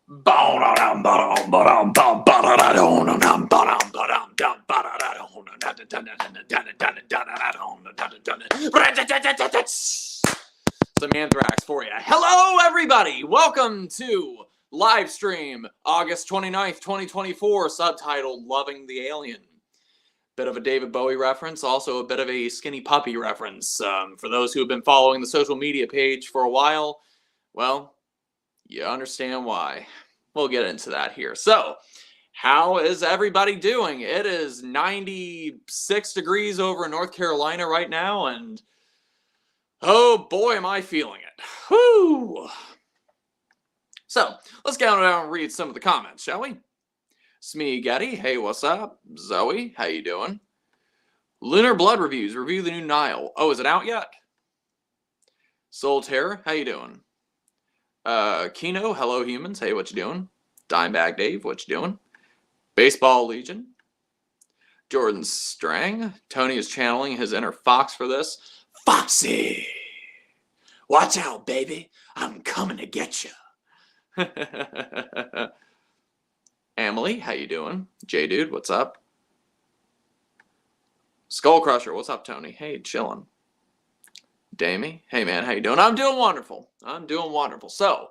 Some anthrax for you. Hello, everybody. Welcome to live stream August 29th, 2024, subtitled Loving the Alien. Bit of a David Bowie reference, also a bit of a Skinny Puppy reference. For those who have been following the social media page for a while, well, you understand why. We'll get into that here. So, how is everybody doing? It is 96 degrees over in North Carolina right now, and oh boy, am I feeling it. Whoo! So, let's go down and read some of the comments, shall we? Smee Getty, hey, what's up? Zoe, how you doing? Lunar Blood Reviews, review the new Nile. Oh, is it out yet? Soul Terror, how you doing? Kino, hello humans, hey, what you doing? Dimebag Dave, what you doing? Baseball Legion. Jordan Strang, Tony is channeling his inner fox for this. Foxy! Watch out, baby, I'm coming to get you. Emily, how you doing? J-Dude, what's up? Skull Crusher, what's up, Tony? Hey, chillin'. Damie, hey man, how you doing? I'm doing wonderful. I'm doing wonderful. So,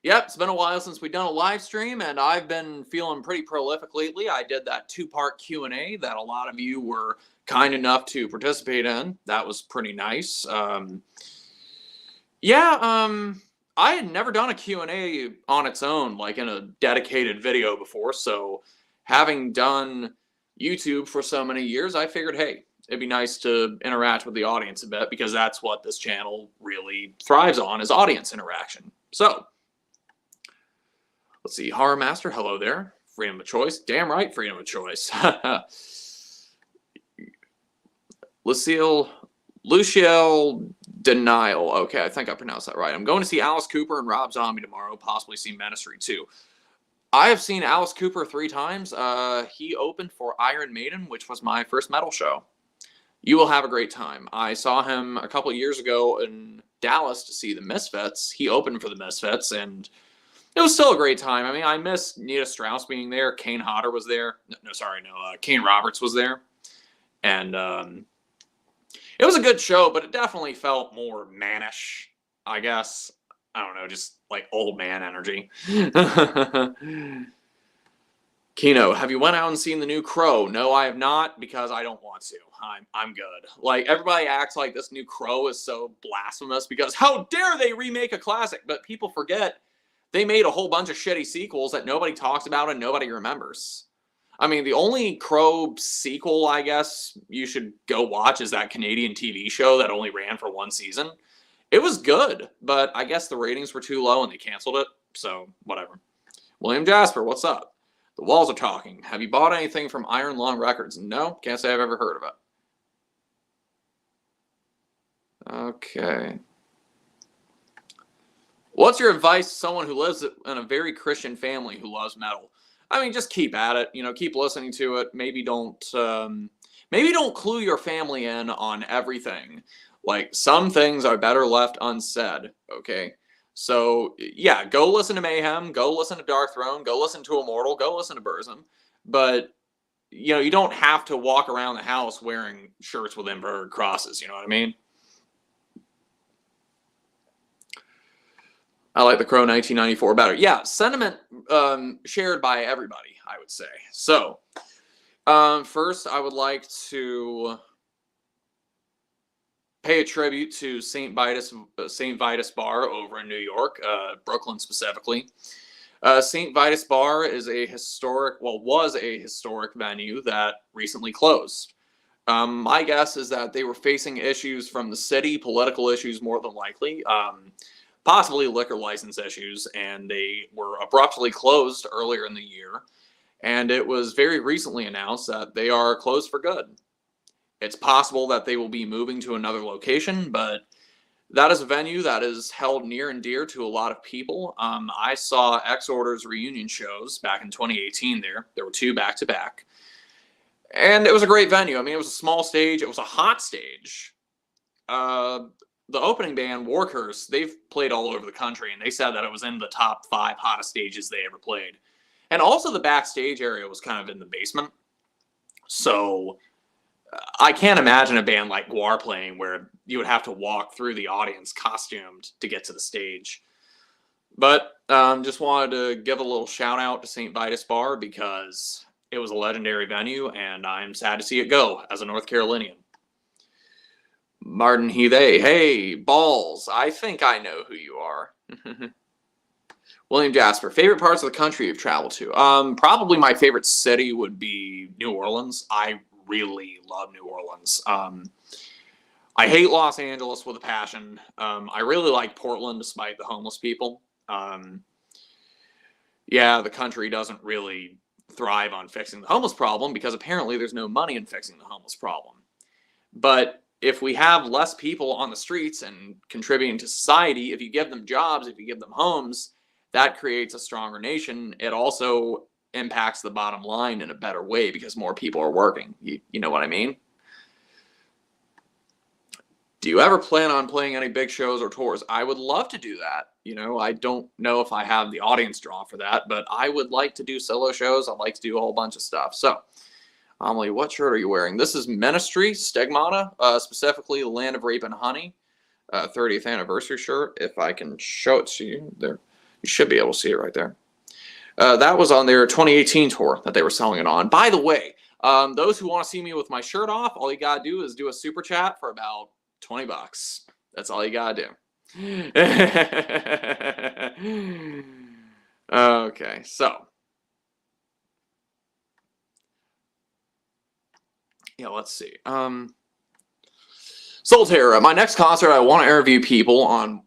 yep, it's been a while since we've done a live stream, and I've been feeling pretty prolific lately. I did that 2-part Q&A that a lot of you were kind enough to participate in. That was pretty nice. I had never done a Q&A on its own, like in a dedicated video before, so having done YouTube for so many years, I figured, hey, it'd be nice to interact with the audience a bit, because that's what this channel really thrives on, is audience interaction. So, let's see, Horror Master, hello there. Freedom of choice, damn right, freedom of choice. Luciel Denial. Okay, I think I pronounced that right. I'm going to see Alice Cooper and Rob Zombie tomorrow, possibly see Ministry too. I have seen Alice Cooper 3 times. He opened for Iron Maiden, which was my first metal show. You will have a great time. I saw him a couple of years ago in Dallas to see the Misfits. He opened for the Misfits, and it was still a great time. I mean, I miss Nita Strauss being there. Kane Hodder was there. Kane Roberts was there. And it was a good show, but it definitely felt more mannish, I guess. I don't know, just like old man energy. Kino, have you went out and seen the new Crow? No, I have not, because I don't want to. I'm good. Like, everybody acts like this new Crow is so blasphemous, because how dare they remake a classic? But people forget they made a whole bunch of shitty sequels that nobody talks about and nobody remembers. I mean, the only Crow sequel, I guess, you should go watch is that Canadian TV show that only ran for 1 season. It was good, but I guess the ratings were too low and they canceled it, so whatever. William Jasper, what's up? The Walls are talking. Have you bought anything from Iron Lung Records? No, can't say I've ever heard of it. Okay. What's your advice to someone who lives in a very Christian family who loves metal? I mean, just keep at it. You know, keep listening to it. Maybe don't clue your family in on everything. Like, some things are better left unsaid. Okay, so yeah, go listen to Mayhem. Go listen to Dark Throne. Go listen to Immortal. Go listen to Burzum. But you know, you don't have to walk around the house wearing shirts with inverted crosses. You know what I mean? I like the Crow 1994 better. Yeah, sentiment shared by everybody, I would say. So, first, I would like to pay a tribute to St. Vitus Bar over in New York, Brooklyn specifically. St. Vitus Bar is was a historic venue that recently closed. My guess is that they were facing issues from the city, political issues more than likely. Possibly liquor license issues, and they were abruptly closed earlier in the year. And it was very recently announced that they are closed for good. It's possible that they will be moving to another location, but that is a venue that is held near and dear to a lot of people. I saw X-Order's reunion shows back in 2018 there. There were 2 back-to-back. And it was a great venue. I mean, it was a small stage. It was a hot stage. the opening band, Warcurse, they've played all over the country, and they said that it was in the top 5 hottest stages they ever played. And also the backstage area was kind of in the basement. So I can't imagine a band like Guar playing where you would have to walk through the audience costumed to get to the stage. But just wanted to give a little shout out to St. Vitus Bar because it was a legendary venue, and I'm sad to see it go as a North Carolinian. Martin He They, hey, balls, I think I know who you are. William Jasper, favorite parts of the country you've traveled to? Probably my favorite city would be New Orleans. I really love New Orleans. I hate Los Angeles with a passion. I really like Portland despite the homeless people. Yeah, the country doesn't really thrive on fixing the homeless problem because apparently there's no money in fixing the homeless problem. But if we have less people on the streets and contributing to society, if you give them jobs, if you give them homes, that creates a stronger nation. It also impacts the bottom line in a better way because more people are working. You know what I mean? Do you ever plan on playing any big shows or tours? I would love to do that. You know, I don't know if I have the audience draw for that, but I would like to do solo shows. I'd like to do a whole bunch of stuff. So, Amelie, what shirt are you wearing? This is Ministry, Stigmata, specifically the Land of Rape and Honey, 30th anniversary shirt. If I can show it to you, there, you should be able to see it right there. That was on their 2018 tour that they were selling it on. By the way, those who want to see me with my shirt off, all you got to do is do a super chat for about $20. That's all you got to do. Okay, so. Yeah, let's see. Solterra, my next concert, I want to interview people on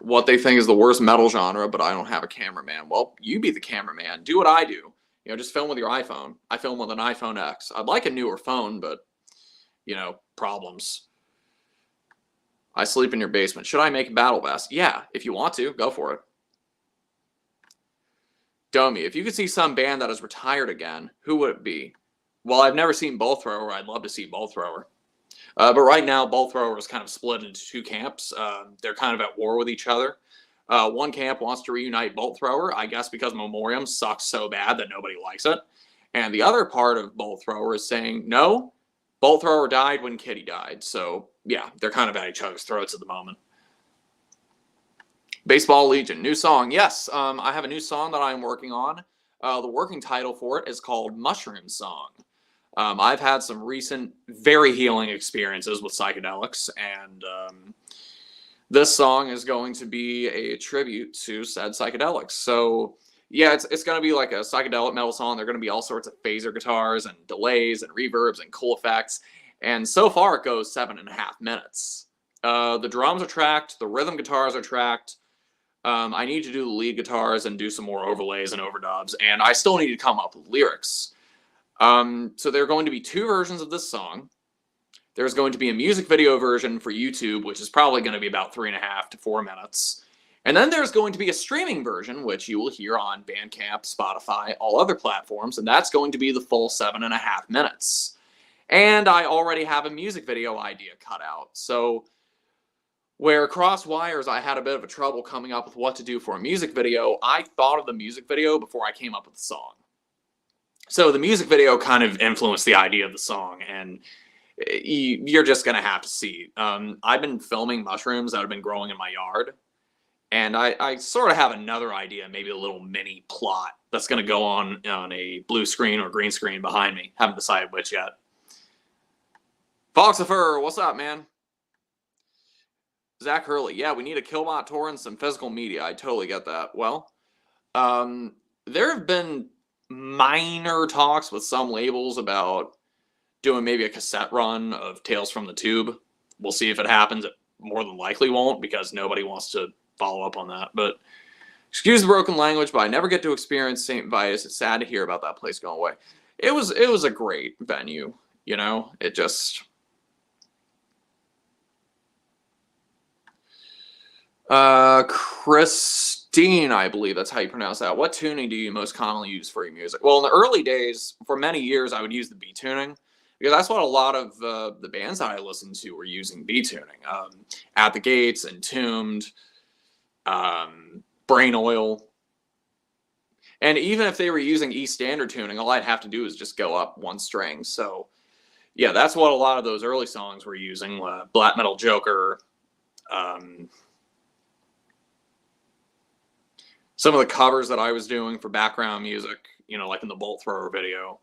what they think is the worst metal genre, but I don't have a cameraman. Well, you be the cameraman. Do what I do. You know, just film with your iPhone. I film with an iPhone X. I'd like a newer phone, but, you know, problems. I sleep in your basement. Should I make a battle vest? Yeah, if you want to, go for it. Domi, if you could see some band that is retired again, who would it be? Well, I've never seen Bolt Thrower. I'd love to see Bolt Thrower. But right now, Bolt Thrower is kind of split into 2 camps. They're kind of at war with each other. One camp wants to reunite Bolt Thrower, I guess because Memoriam sucks so bad that nobody likes it. And the other part of Bolt Thrower is saying, no, Bolt Thrower died when Kitty died. So, yeah, they're kind of at each other's throats at the moment. Baseball Legion, new song. Yes, I have a new song that I'm working on. The working title for it is called Mushroom Song. I've had some recent, very healing experiences with psychedelics, and this song is going to be a tribute to said psychedelics. So, yeah, it's going to be like a psychedelic metal song. There are going to be all sorts of phaser guitars and delays and reverbs and cool effects. And so far, it goes 7.5 minutes. The drums are tracked. The rhythm guitars are tracked. I need to do the lead guitars and do some more overlays and overdubs. And I still need to come up with lyrics. So there are going to be 2 versions of this song. There's going to be a music video version for YouTube, which is probably going to be about 3.5 to 4 minutes. And then there's going to be a streaming version, which you will hear on Bandcamp, Spotify, all other platforms, and that's going to be the full 7.5 minutes. And I already have a music video idea cut out. So where Cross Wires, I had a bit of a trouble coming up with what to do for a music video, I thought of the music video before I came up with the song. So the music video kind of influenced the idea of the song, and you're just going to have to see. I've been filming mushrooms that have been growing in my yard, and I sort of have another idea, maybe a little mini plot that's going to go on a blue screen or green screen behind me. Haven't decided which yet. Foxifer, what's up, man? Zach Hurley, yeah, we need a Killbot tour and some physical media. I totally get that. Well, there have been minor talks with some labels about doing maybe a cassette run of Tales from the Tube. We'll see if it happens. It more than likely won't because nobody wants to follow up on that. But excuse the broken language, but I never get to experience St. Vitus. It's sad to hear about that place going away. It was a great venue, you know. It just Christine, I believe that's how you pronounce that. What tuning do you most commonly use for your music? Well, in the early days, for many years, I would use the B tuning Because that's what a lot of the bands that I listened to were using B tuning. At the Gates, Entombed, Brain Oil. And even if they were using E standard tuning, all I'd have to do is just go up one string. So, yeah, that's what a lot of those early songs were using. Black Metal Joker. Some of the covers that I was doing for background music, you know, like in the Bolt Thrower video.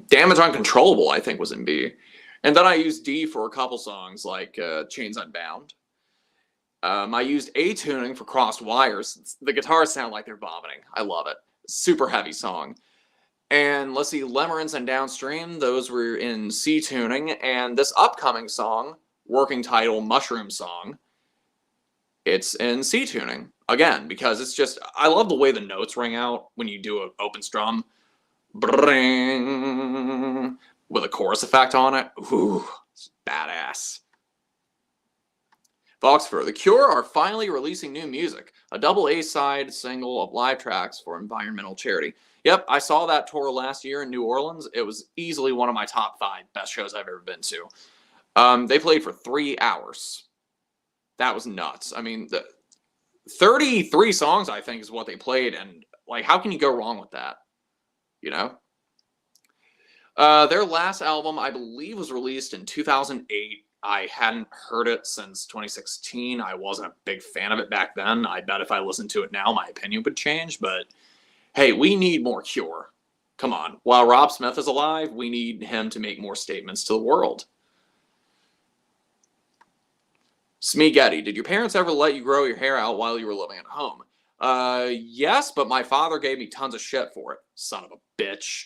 Damage Uncontrollable, I think, was in B. And then I used D for a couple songs, like Chains Unbound. I used A tuning for Crossed Wires. The guitars sound like they're vomiting. I love it. Super heavy song. And let's see, Lemurins and Downstream, those were in C tuning. And this upcoming song, working title Mushroom Song, it's in C tuning. Again, because it's just, I love the way the notes ring out when you do an open strum. Bring, with a chorus effect on it. Ooh, it's badass. Foxfur, The Cure are finally releasing new music. A double A-side single of live tracks for environmental charity. Yep, I saw that tour last year in New Orleans. It was easily one of my top 5 best shows I've ever been to. They played for 3 hours. That was nuts. I mean, 33 songs, I think, is what they played. And, like, how can you go wrong with that? You know? Their last album, I believe, was released in 2008. I hadn't heard it since 2016. I wasn't a big fan of it back then. I bet if I listened to it now, my opinion would change. But, hey, we need more Cure. Come on. While Rob Smith is alive, we need him to make more statements to the world. Smee Getty, did your parents ever let you grow your hair out while you were living at home? Yes, but my father gave me tons of shit for it. Son of a bitch.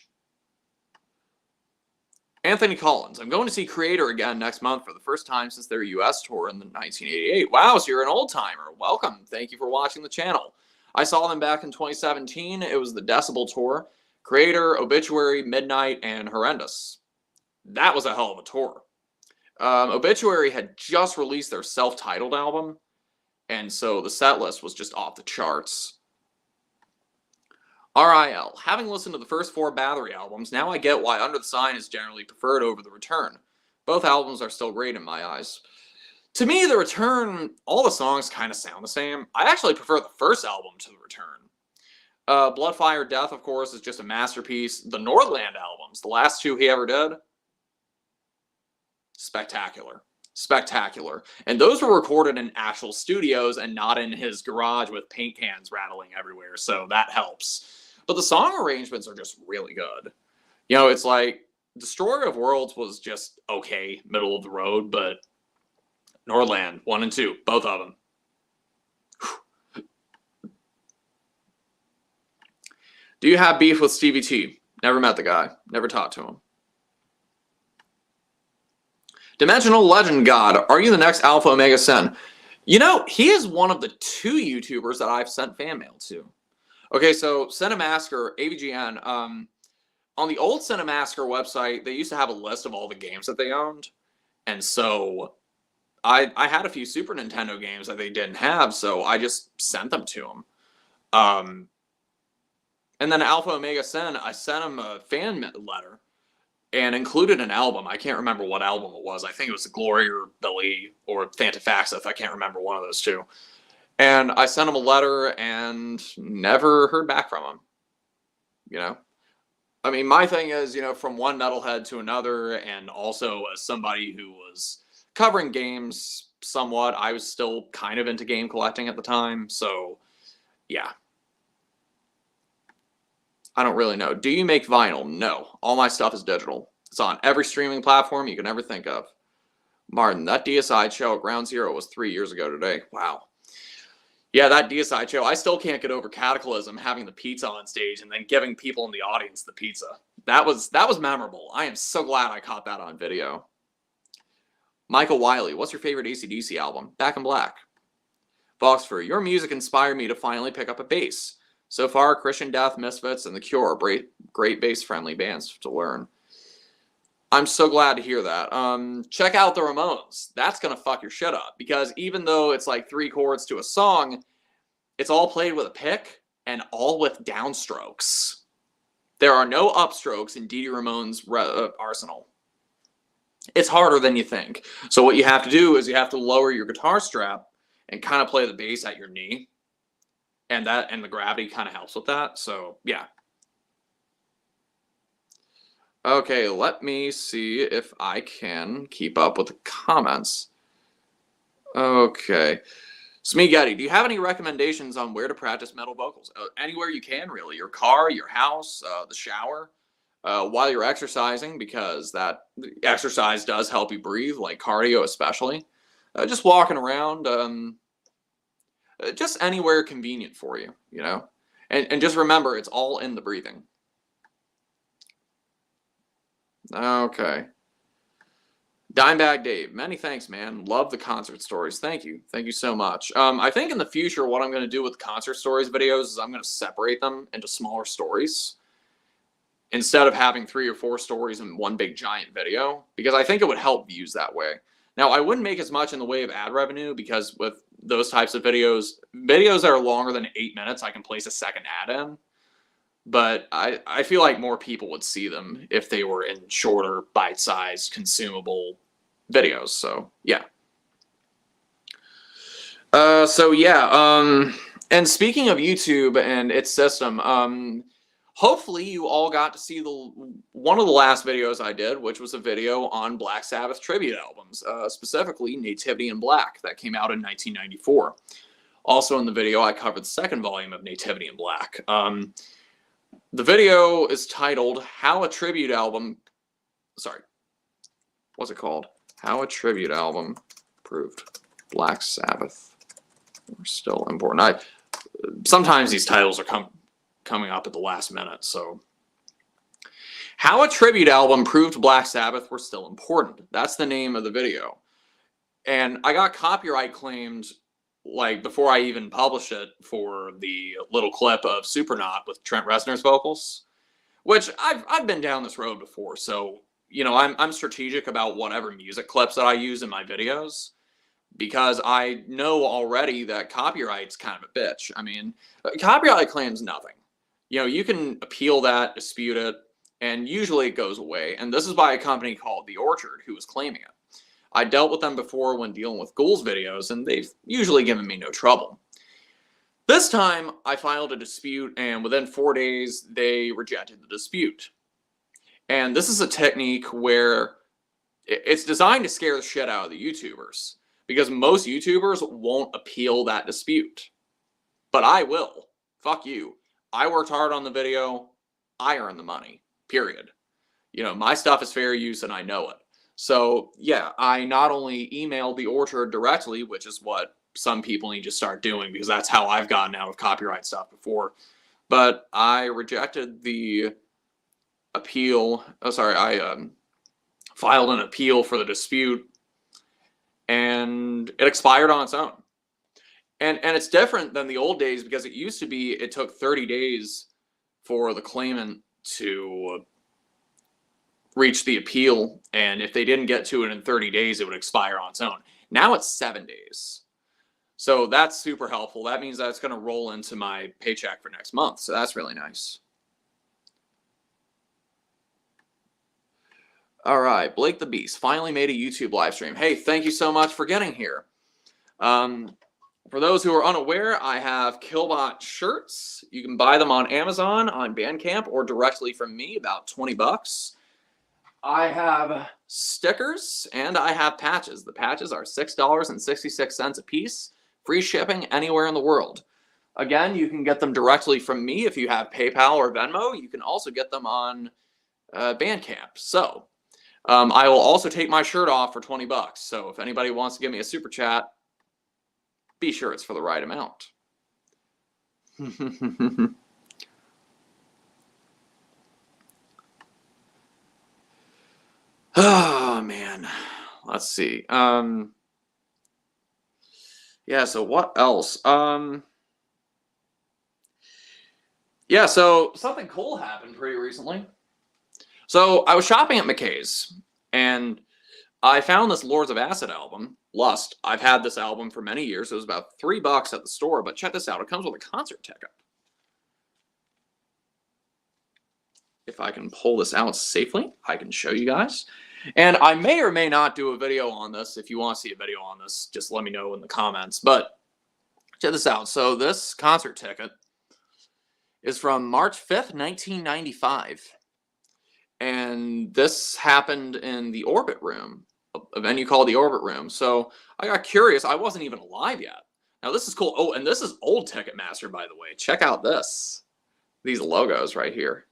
Anthony Collins, I'm going to see Creator again next month for the first time since their US tour in 1988. Wow, so you're an old-timer. Welcome. Thank you for watching the channel. I saw them back in 2017. It was the Decibel tour. Creator, Obituary, Midnight, and Horrendous. That was a hell of a tour. Obituary had just released their self-titled album, and so the set list was just off the charts. RIL, having listened to the first 4 Bathory albums, now I get why Under the Sign is generally preferred over The Return. Both albums are still great in my eyes. To me, The Return, all the songs kind of sound the same. I actually prefer the first album to The Return. Blood, Fire, Death, of course, is just a masterpiece. The Nordland albums, the last 2 he ever did, spectacular. Spectacular. And those were recorded in actual studios and not in his garage with paint cans rattling everywhere, so that helps. But the song arrangements are just really good. You know, it's like Destroyer of Worlds was just okay, middle of the road, but Nordland 1 and 2, both of them. Do you have beef with Stevie T? Never met the guy. Never talked to him. Dimensional Legend God, are you the next Alpha Omega Sen? You know, he is one of the 2 YouTubers that I've sent fan mail to. Okay, so Cinemasker, AVGN, on the old Cinemasker website, they used to have a list of all the games that they owned. And so I had a few Super Nintendo games that they didn't have, so I just sent them to them. And then Alpha Omega Sen, I sent him a fan letter and included an album. I can't remember what album it was. I think it was Glory or Billy or Fantafaxith. I can't remember one of those 2. And I sent him a letter and never heard back from him. You know? I mean, my thing is, you know, from one metalhead to another, and also as somebody who was covering games somewhat, I was still kind of into game collecting at the time. So, yeah. I don't really know. Do you make vinyl? No. All my stuff is digital. It's on every streaming platform you can ever think of. Martin, that DSI show at Ground Zero was 3 years ago today. Wow. Yeah, that DSI show, I still can't get over Cataclysm having the pizza on stage and then giving people in the audience the pizza. That was memorable. I am so glad I caught that on video. Michael Wiley, what's your favorite AC/DC album? Back in Black. Foxfur, your music inspired me to finally pick up a bass. So far, Christian Death, Misfits, and The Cure are great bass-friendly bands to learn. I'm so glad to hear that. Check out the Ramones. That's going to fuck your shit up. Because even though it's like 3 chords to a song, it's all played with a pick and all with downstrokes. There are no upstrokes in Dee Dee Ramone's arsenal. It's harder than you think. So what you have to do is you have to lower your guitar strap and kind of play the bass at your knee. And the gravity kind of helps with that. So, yeah. Okay, let me see if I can keep up with the comments. Okay. Smeaghetti, do you have any recommendations on where to practice metal vocals? Anywhere you can, really. Your car, your house, the shower, while you're exercising, because that exercise does help you breathe, like cardio especially. Just walking around, just anywhere convenient for you, you know? And just remember, it's all in the breathing. Okay. Dimebag Dave, many thanks, man. Love the concert stories. Thank you. Thank you so much. I think in the future, what I'm going to do with concert stories videos is I'm going to separate them into smaller stories instead of having 3 or 4 stories in one big giant video, because I think it would help views that way. Now, I wouldn't make as much in the way of ad revenue, because with those types of videos that are longer than 8 minutes, I can place a second ad in. But I feel like more people would see them if they were in shorter, bite-sized, consumable videos. So, yeah. And speaking of YouTube and its system, hopefully you all got to see one of the last videos I did, which was a video on Black Sabbath tribute albums, specifically Nativity in Black, that came out in 1994. Also in the video, I covered the second volume of Nativity in Black. The video is titled How a Tribute Album... Sorry. What's it called? How a Tribute Album Proved Black Sabbath were still important. Sometimes these titles are coming up at the last minute, so... How a Tribute Album Proved Black Sabbath were still important. That's the name of the video. And I got copyright claimed like before I even published it for the little clip of Supernaut with Trent Reznor's vocals, which I've been down this road before. So, you know, I'm strategic about whatever music clips that I use in my videos, because I know already that copyright's kind of a bitch. I mean, copyright claims nothing. You know, you can appeal that, dispute it, and usually it goes away. And this is by a company called The Orchard, who was claiming it. I dealt with them before when dealing with Ghouls videos, and they've usually given me no trouble. This time, I filed a dispute, and within 4 days, they rejected the dispute. And this is a technique where it's designed to scare the shit out of the YouTubers, because most YouTubers won't appeal that dispute. But I will. Fuck you. I worked hard on the video. I earned the money. Period. You know, my stuff is fair use, and I know it. So, yeah, I not only emailed The Orchard directly, which is what some people need to start doing, because that's how I've gotten out of copyright stuff before, but I rejected the appeal. I filed an appeal for the dispute, and it expired on its own. And it's different than the old days, because it used to be it took 30 days for the claimant to reach the appeal, and if they didn't get to it in 30 days, it would expire on its own. Now it's 7 days. So that's super helpful. That means that's going to roll into my paycheck for next month. So that's really nice. All right, Blake the Beast finally made a YouTube live stream. Hey, thank you so much for getting here. For those who are unaware, I have Killbot shirts. You can buy them on Amazon, on Bandcamp, or directly from me, about 20 bucks. I have stickers, and I have patches. The patches are $6.66 a piece. Free shipping anywhere in the world. Again, you can get them directly from me if you have PayPal or Venmo. You can also get them on Bandcamp. So, I will also take my shirt off for 20 bucks. So if anybody wants to give me a super chat, be sure it's for the right amount. Oh, man. Let's see. Yeah, so what else? Yeah, so something cool happened pretty recently. So I was shopping at McKay's, and I found this Lords of Acid album, Lust. I've had this album for many years. It was about $3 at the store, but check this out. It comes with a concert ticket. if I can pull this out safely, I can show you guys. And I may or may not do a video on this. If you want to see a video on this, just let me know in the comments. But check this out. So this concert ticket is from March 5th, 1995. And this happened in the Orbit Room, a venue called the Orbit Room. So I got curious. I wasn't even alive yet. Now this is cool. Oh, and this is old Ticketmaster, by the way. Check out this. These logos right here.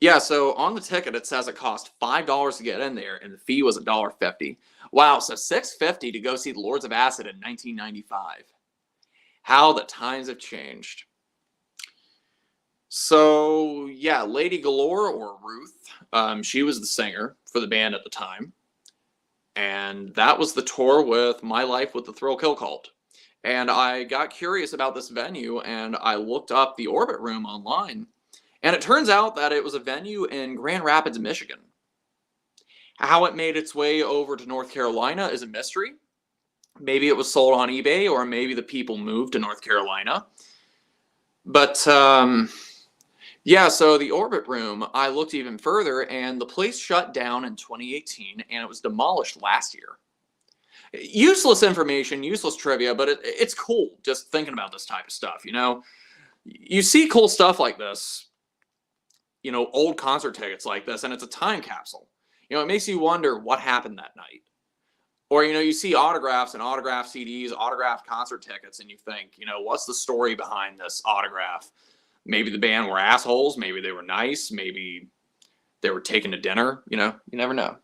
Yeah, so on the ticket it says it cost $5 to get in there, and the fee was $1.50. Wow, so $6.50 to go see the Lords of Acid in 1995. How the times have changed. So yeah, Lady Galore, or Ruth, she was the singer for the band at the time, and that was the tour with My Life with the Thrill Kill Cult. And I got curious about this venue, and I looked up the Orbit Room online. And it turns out that it was a venue in Grand Rapids, Michigan. How it made its way over to North Carolina is a mystery. Maybe it was sold on eBay, or maybe the people moved to North Carolina. But, yeah, so the Orbit Room, I looked even further, and the place shut down in 2018, and it was demolished last year. Useless information, useless trivia, but it's cool just thinking about this type of stuff, you know? You see cool stuff like this. You know, old concert tickets like this, and it's a time capsule. You know, it makes you wonder what happened that night. Or, you know, you see autographs and autographed CDs, autographed concert tickets, and you think, you know, what's the story behind this autograph? Maybe the band were assholes, maybe they were nice, maybe they were taken to dinner, you know, you never know.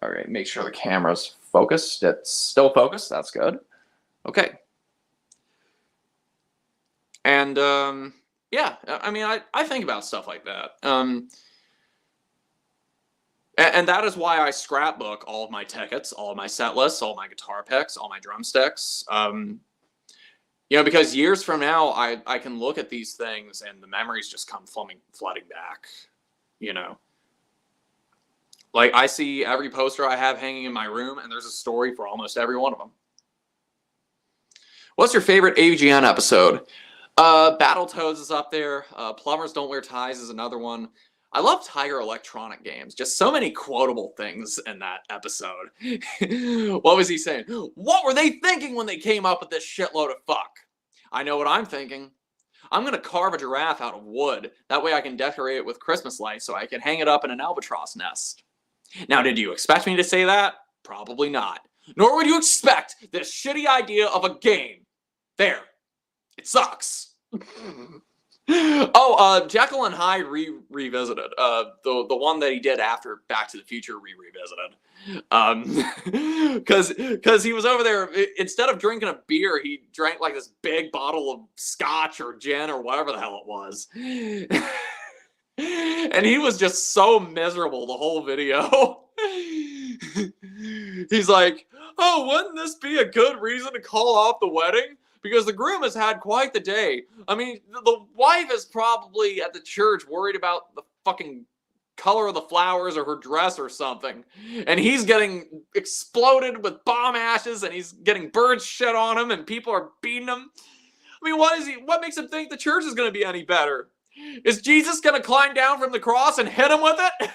All right, make sure the camera's focused. It's still focused, that's good. Okay. And, yeah, I mean, I think about stuff like that. And that is why I scrapbook all of my tickets, all of my set lists, all my guitar picks, all my drumsticks. You know, because years from now, I can look at these things and the memories just come flooding back, you know. Like, I see every poster I have hanging in my room, and there's a story for almost every one of them. What's your favorite AVGN episode? Battletoads is up there. Plumbers Don't Wear Ties is another one. I love Tiger Electronic Games. Just so many quotable things in that episode. What was he saying? What were they thinking when they came up with this shitload of fuck? I know what I'm thinking. I'm going to carve a giraffe out of wood. That way I can decorate it with Christmas lights so I can hang it up in an albatross nest. Now, did you expect me to say that? Probably not. Nor would you expect this shitty idea of a game. There. It sucks. Oh, Jekyll and Hyde revisited. The one that he did after Back to the Future revisited. Cause he was over there, instead of drinking a beer, he drank like this big bottle of scotch or gin or whatever the hell it was. And he was just so miserable the whole video. He's like, oh, wouldn't this be a good reason to call off the wedding? Because the groom has had quite the day. I mean, the wife is probably at the church worried about the fucking color of the flowers or her dress or something. And he's getting exploded with bomb ashes, and he's getting bird shit on him, and people are beating him. I mean, what makes him think the church is going to be any better? Is Jesus going to climb down from the cross and hit him with it?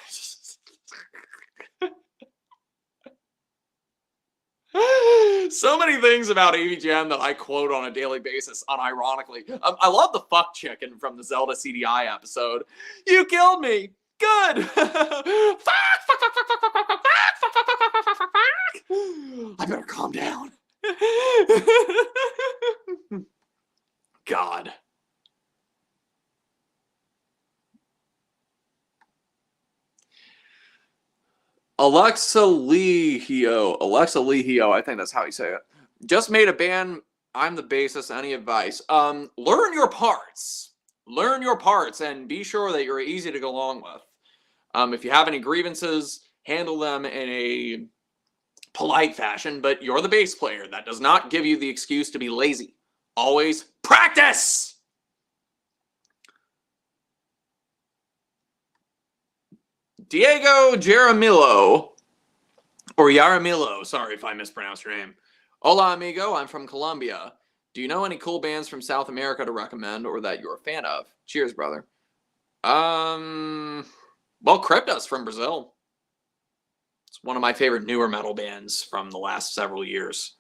So many things about AVGN that I quote on a daily basis, unironically. I love the fuck chicken from the Zelda CDI episode. You killed me. Good. I better calm down. God. Alexa Lehio, I think that's how you say it. Just made a band. I'm the bassist. Any advice? Learn your parts. Learn your parts and be sure that you're easy to go along with. If you have any grievances, handle them in a polite fashion, but you're the bass player. That does not give you the excuse to be lazy. Always practice! Diego Jaramillo, or Yaramillo, sorry if I mispronounced your name. Hola, amigo, I'm from Colombia. Do you know any cool bands from South America to recommend or that you're a fan of? Cheers, brother. Well, Crypto's from Brazil. It's one of my favorite newer metal bands from the last several years.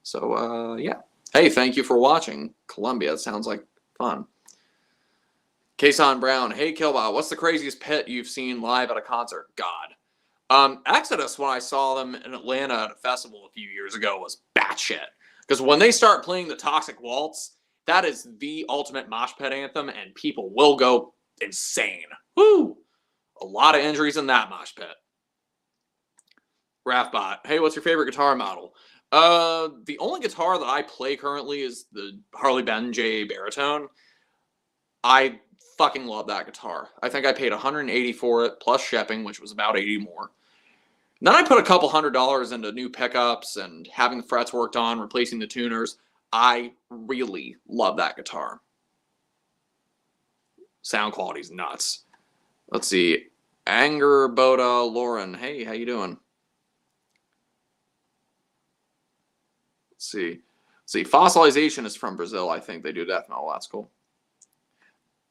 So, yeah. Hey, thank you for watching. Columbia, it sounds like fun. Kason Brown, hey, Killbot, what's the craziest pit you've seen live at a concert? God. Exodus, when I saw them in Atlanta at a festival a few years ago, was batshit. Because when they start playing the Toxic Waltz, that is the ultimate mosh pit anthem, and people will go insane. Woo! A lot of injuries in that mosh pit. Raffbot, hey, what's your favorite guitar model? The only guitar that I play currently is the Harley-Benton JA Baritone. I fucking love that guitar. I think I paid $180 for it, plus shipping, which was about $80 more. And then I put a couple $100 into new pickups and having the frets worked on, replacing the tuners. I really love that guitar. Sound quality's nuts. Let's see. Anger Boda Lauren. Hey, how you doing? Let's see. Fossilization is from Brazil, I think. They do death metal. That's cool.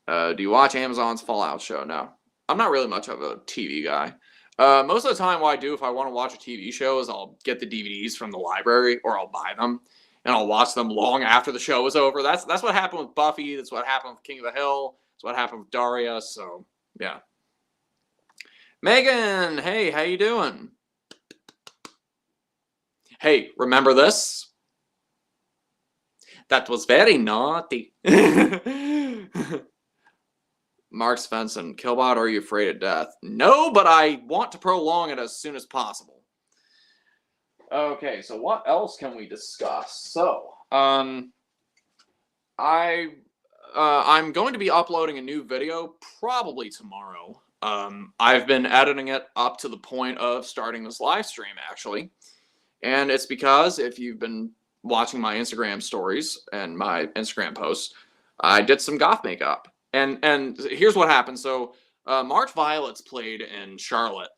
Do you watch Amazon's Fallout show? No. I'm not really much of a TV guy. Most of the time what I do if I want to watch a TV show is I'll get the DVDs from the library or I'll buy them and I'll watch them long after the show is over. That's what happened with Buffy. That's what happened with King of the Hill. That's what happened with Daria. So, yeah. Megan, hey, how you doing? Hey, remember this? That was very naughty. Mark Svensson, Killbot, are you afraid of death? No, but I want to prolong it as soon as possible. Okay, so what else can we discuss? So, I'm going to be uploading a new video probably tomorrow. I've been editing it up to the point of starting this live stream, actually. And it's because if you've been watching my Instagram stories and my Instagram posts, I did some goth makeup. And here's what happened. So March Violets played in Charlotte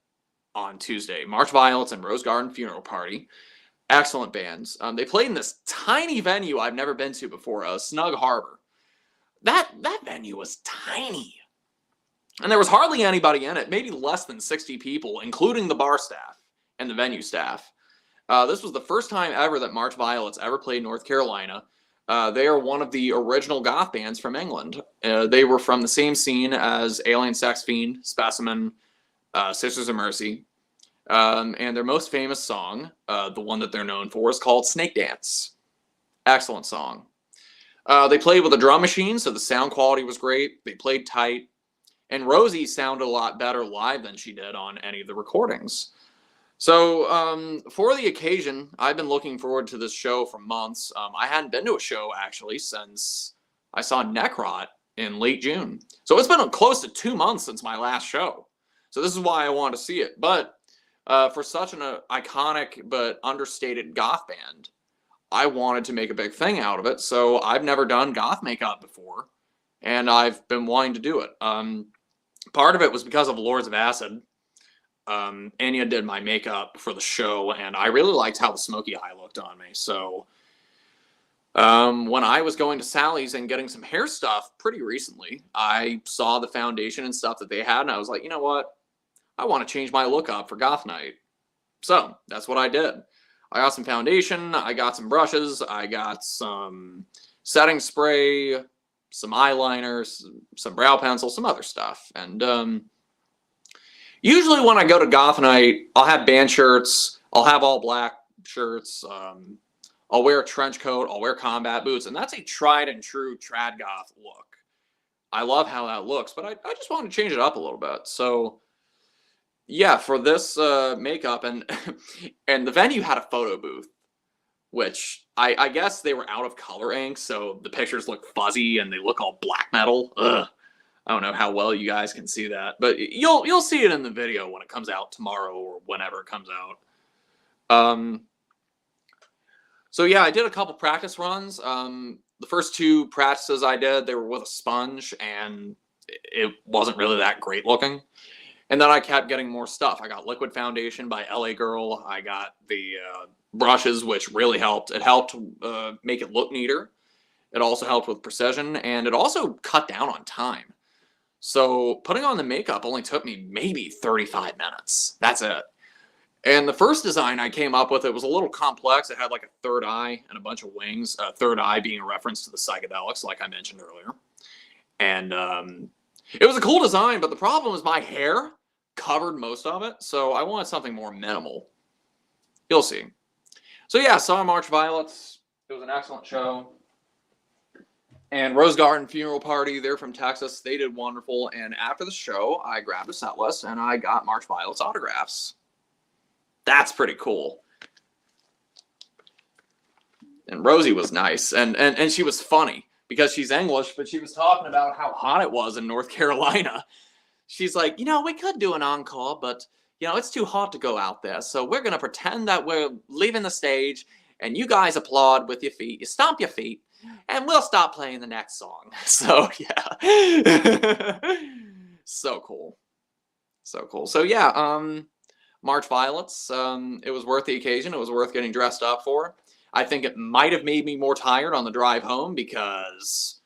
on Tuesday. March Violets and Rose Garden Funeral Party. Excellent bands. They played in this tiny venue I've never been to before, Snug Harbor. That venue was tiny. And there was hardly anybody in it, maybe less than 60 people, including the bar staff and the venue staff. This was the first time ever that March Violets ever played North Carolina. They are one of the original goth bands from England. They were from the same scene as Alien Sex Fiend, Specimen, Sisters of Mercy. And their most famous song, the one that they're known for, is called Snake Dance. Excellent song. They played with a drum machine, so the sound quality was great. They played tight. And Rosie sounded a lot better live than she did on any of the recordings. So, for the occasion, I've been looking forward to this show for months. I hadn't been to a show, actually, since I saw Necrot in late June. So it's been close to 2 months since my last show. So this is why I want to see it. But for such an iconic but understated goth band, I wanted to make a big thing out of it. So I've never done goth makeup before, and I've been wanting to do it. Part of it was because of Lords of Acid. Anya did my makeup for the show, and I really liked how the smoky eye looked on me. So when I was going to Sally's and getting some hair stuff pretty recently, I saw the foundation and stuff that they had, and I was like, you know what? I want to change my look up for Goth Night. So that's what I did. I got some foundation, I got some brushes, I got some setting spray, some eyeliners, some brow pencil, some other stuff. And usually when I go to Goth Night, I'll have band shirts, I'll have all black shirts, I'll wear a trench coat, I'll wear combat boots, and that's a tried and true trad goth look. I love how that looks, but I just wanted to change it up a little bit. So yeah, for this makeup, and and the venue had a photo booth, which I guess they were out of color ink, so the pictures look fuzzy and they look all black metal. Ugh. I don't know how well you guys can see that, but you'll see it in the video when it comes out tomorrow or whenever it comes out. So yeah, I did a couple practice runs. The first 2 practices I did, they were with a sponge, and it wasn't really that great looking. And then I kept getting more stuff. I got liquid foundation by LA Girl. I got the brushes, which really helped. It helped make it look neater. It also helped with precision, and it also cut down on time. So putting on the makeup only took me maybe 35 minutes. That's it. And the first design I came up with, it was a little complex. It had like a third eye and a bunch of wings. Third eye being a reference to the psychedelics, like I mentioned earlier. And it was a cool design, but the problem was my hair covered most of it. So I wanted something more minimal. You'll see. So yeah, saw March Violets. It was an excellent show. And Rose Garden Funeral Party, they're from Texas. They did wonderful. And after the show, I grabbed a set list and I got March Violet's autographs. That's pretty cool. And Rosie was nice. And she was funny because she's English, but she was talking about how hot it was in North Carolina. She's like, we could do an encore, but, it's too hot to go out there. So we're going to pretend that we're leaving the stage and you guys applaud with your feet. You stomp your feet and we'll stop playing the next song. So, yeah. So cool. So cool. So, yeah, March Violets, it was worth the occasion. It was worth getting dressed up for. I think it might have made me more tired on the drive home because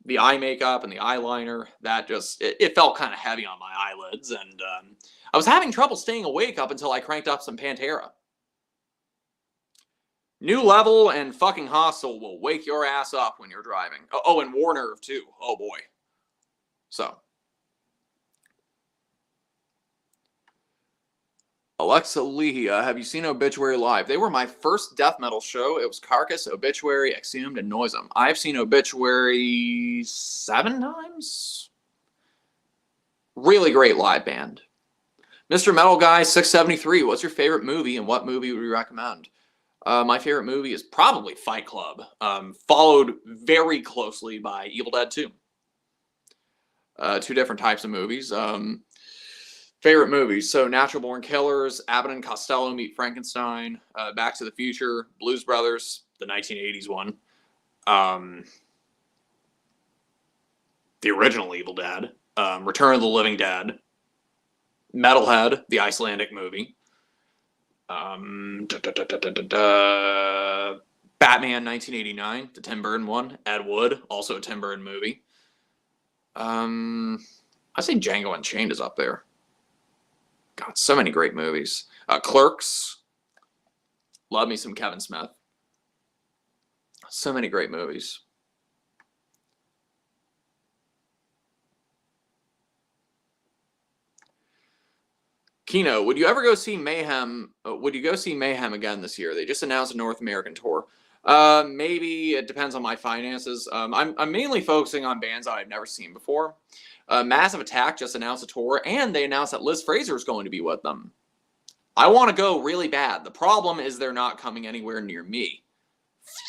the eye makeup and the eyeliner, that just, it felt kind of heavy on my eyelids. And I was having trouble staying awake up until I cranked up some Pantera. New Level and fucking Hostile will wake your ass up when you're driving. Oh, and War Nerve too. Oh boy. So. Alexa Lee, have you seen Obituary live? They were my first death metal show. It was Carcass, Obituary, Exhumed, and Noisem. I've seen Obituary 7 times. Really great live band. Mr. Metal Guy 673, what's your favorite movie and what movie would you recommend? My favorite movie is probably Fight Club, followed very closely by Evil Dead 2. Two different types of movies. Favorite movies, so Natural Born Killers, Abbott and Costello Meet Frankenstein, Back to the Future, Blues Brothers, the 1980s one, the original Evil Dead, Return of the Living Dead, Metalhead, the Icelandic movie, Batman 1989, the Tim Burton one, Ed Wood, also a Tim Burton movie. I say Django Unchained is up there. God, so many great movies. Clerks. Love me some Kevin Smith. So many great movies. Kino, would you ever go see Mayhem? Would you go see Mayhem again this year? They just announced a North American tour. Maybe. It depends on my finances. I'm mainly focusing on bands that I've never seen before. Massive Attack just announced a tour, and they announced that Liz Fraser is going to be with them. I want to go really bad. The problem is they're not coming anywhere near me.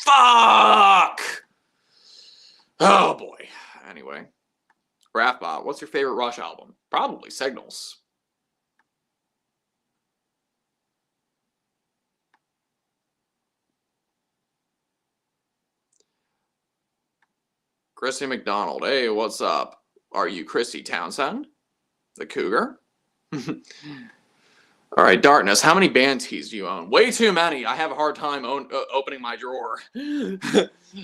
Fuck! Oh, boy. Anyway. Rathbot, what's your favorite Rush album? Probably Signals. Christy McDonald, hey, what's up? Are you Christy Townsend? The Cougar? All right, Darkness, how many band tees do you own? Way too many. I have a hard time opening my drawer.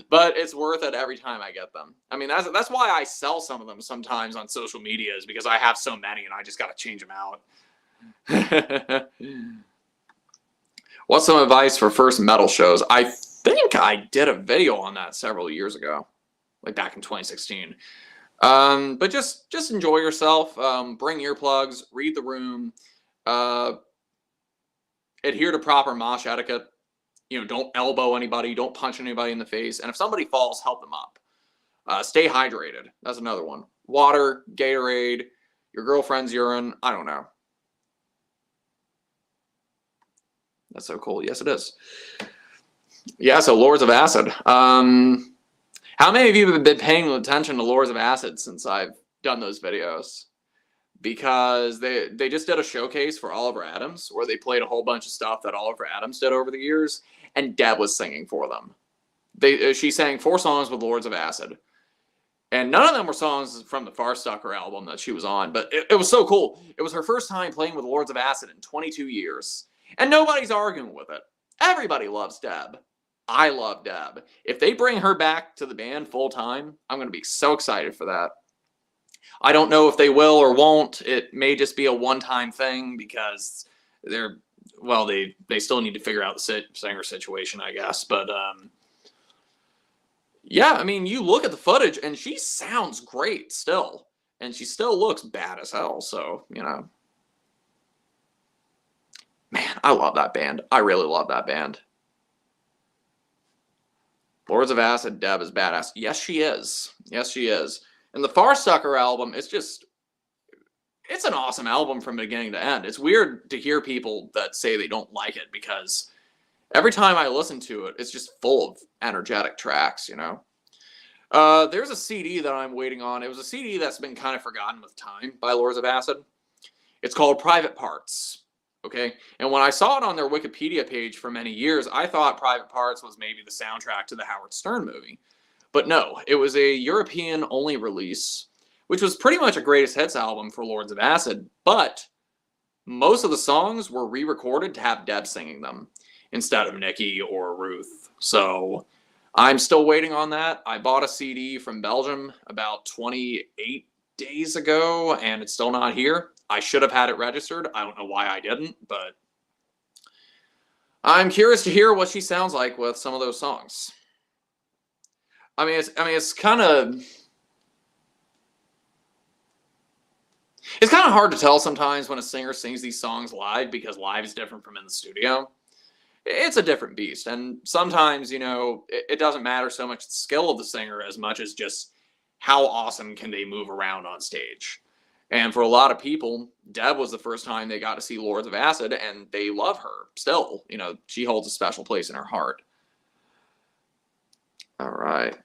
But it's worth it every time I get them. I mean, that's why I sell some of them sometimes on social media, is because I have so many and I just got to change them out. What's some advice for first metal shows? I think I did a video on that several years ago, like back in 2016. But just enjoy yourself. Bring earplugs. Read the room. Adhere to proper mosh etiquette. Don't elbow anybody. Don't punch anybody in the face. And if somebody falls, help them up. Stay hydrated. That's another one. Water, Gatorade, your girlfriend's urine. I don't know. That's so cool. Yes, it is. Yeah, so Lords of Acid. How many of you have been paying attention to Lords of Acid since I've done those videos? Because they just did a showcase for Oliver Adams where they played a whole bunch of stuff that Oliver Adams did over the years, and Deb was singing for them. She sang 4 songs with Lords of Acid. And none of them were songs from the Farstucker album that she was on, but it was so cool. It was her first time playing with Lords of Acid in 22 years. And nobody's arguing with it. Everybody loves Deb. I love Deb. If they bring her back to the band full time, I'm going to be so excited for that. I don't know if they will or won't. It may just be a one-time thing because they still need to figure out the singer situation, I guess. But yeah, I mean, you look at the footage and she sounds great still, and she still looks bad as hell. So, you know, man, I love that band. I really love that band. Lords of Acid, Deb is badass. Yes, she is. Yes, she is. And the Farsucker album, it's an awesome album from beginning to end. It's weird to hear people that say they don't like it because every time I listen to it, it's just full of energetic tracks, you know? There's a CD that I'm waiting on. It was a CD that's been kind of forgotten with time by Lords of Acid. It's called Private Parts. Okay, and when I saw it on their Wikipedia page for many years, I thought Private Parts was maybe the soundtrack to the Howard Stern movie. But no, it was a European-only release, which was pretty much a greatest hits album for Lords of Acid, but most of the songs were re-recorded to have Deb singing them instead of Nikki or Ruth. So I'm still waiting on that. I bought a CD from Belgium about 28 days ago, and it's still not here. I should have had it registered. I don't know why I didn't, but I'm curious to hear what she sounds like with some of those songs. It's kind of hard to tell sometimes when a singer sings these songs live because live is different from in the studio. It's a different beast, and sometimes, you know, it doesn't matter so much the skill of the singer as much as just how awesome can they move around on stage. And for a lot of people, Deb was the first time they got to see Lords of Acid, and they love her still. You know, she holds a special place in her heart. All right.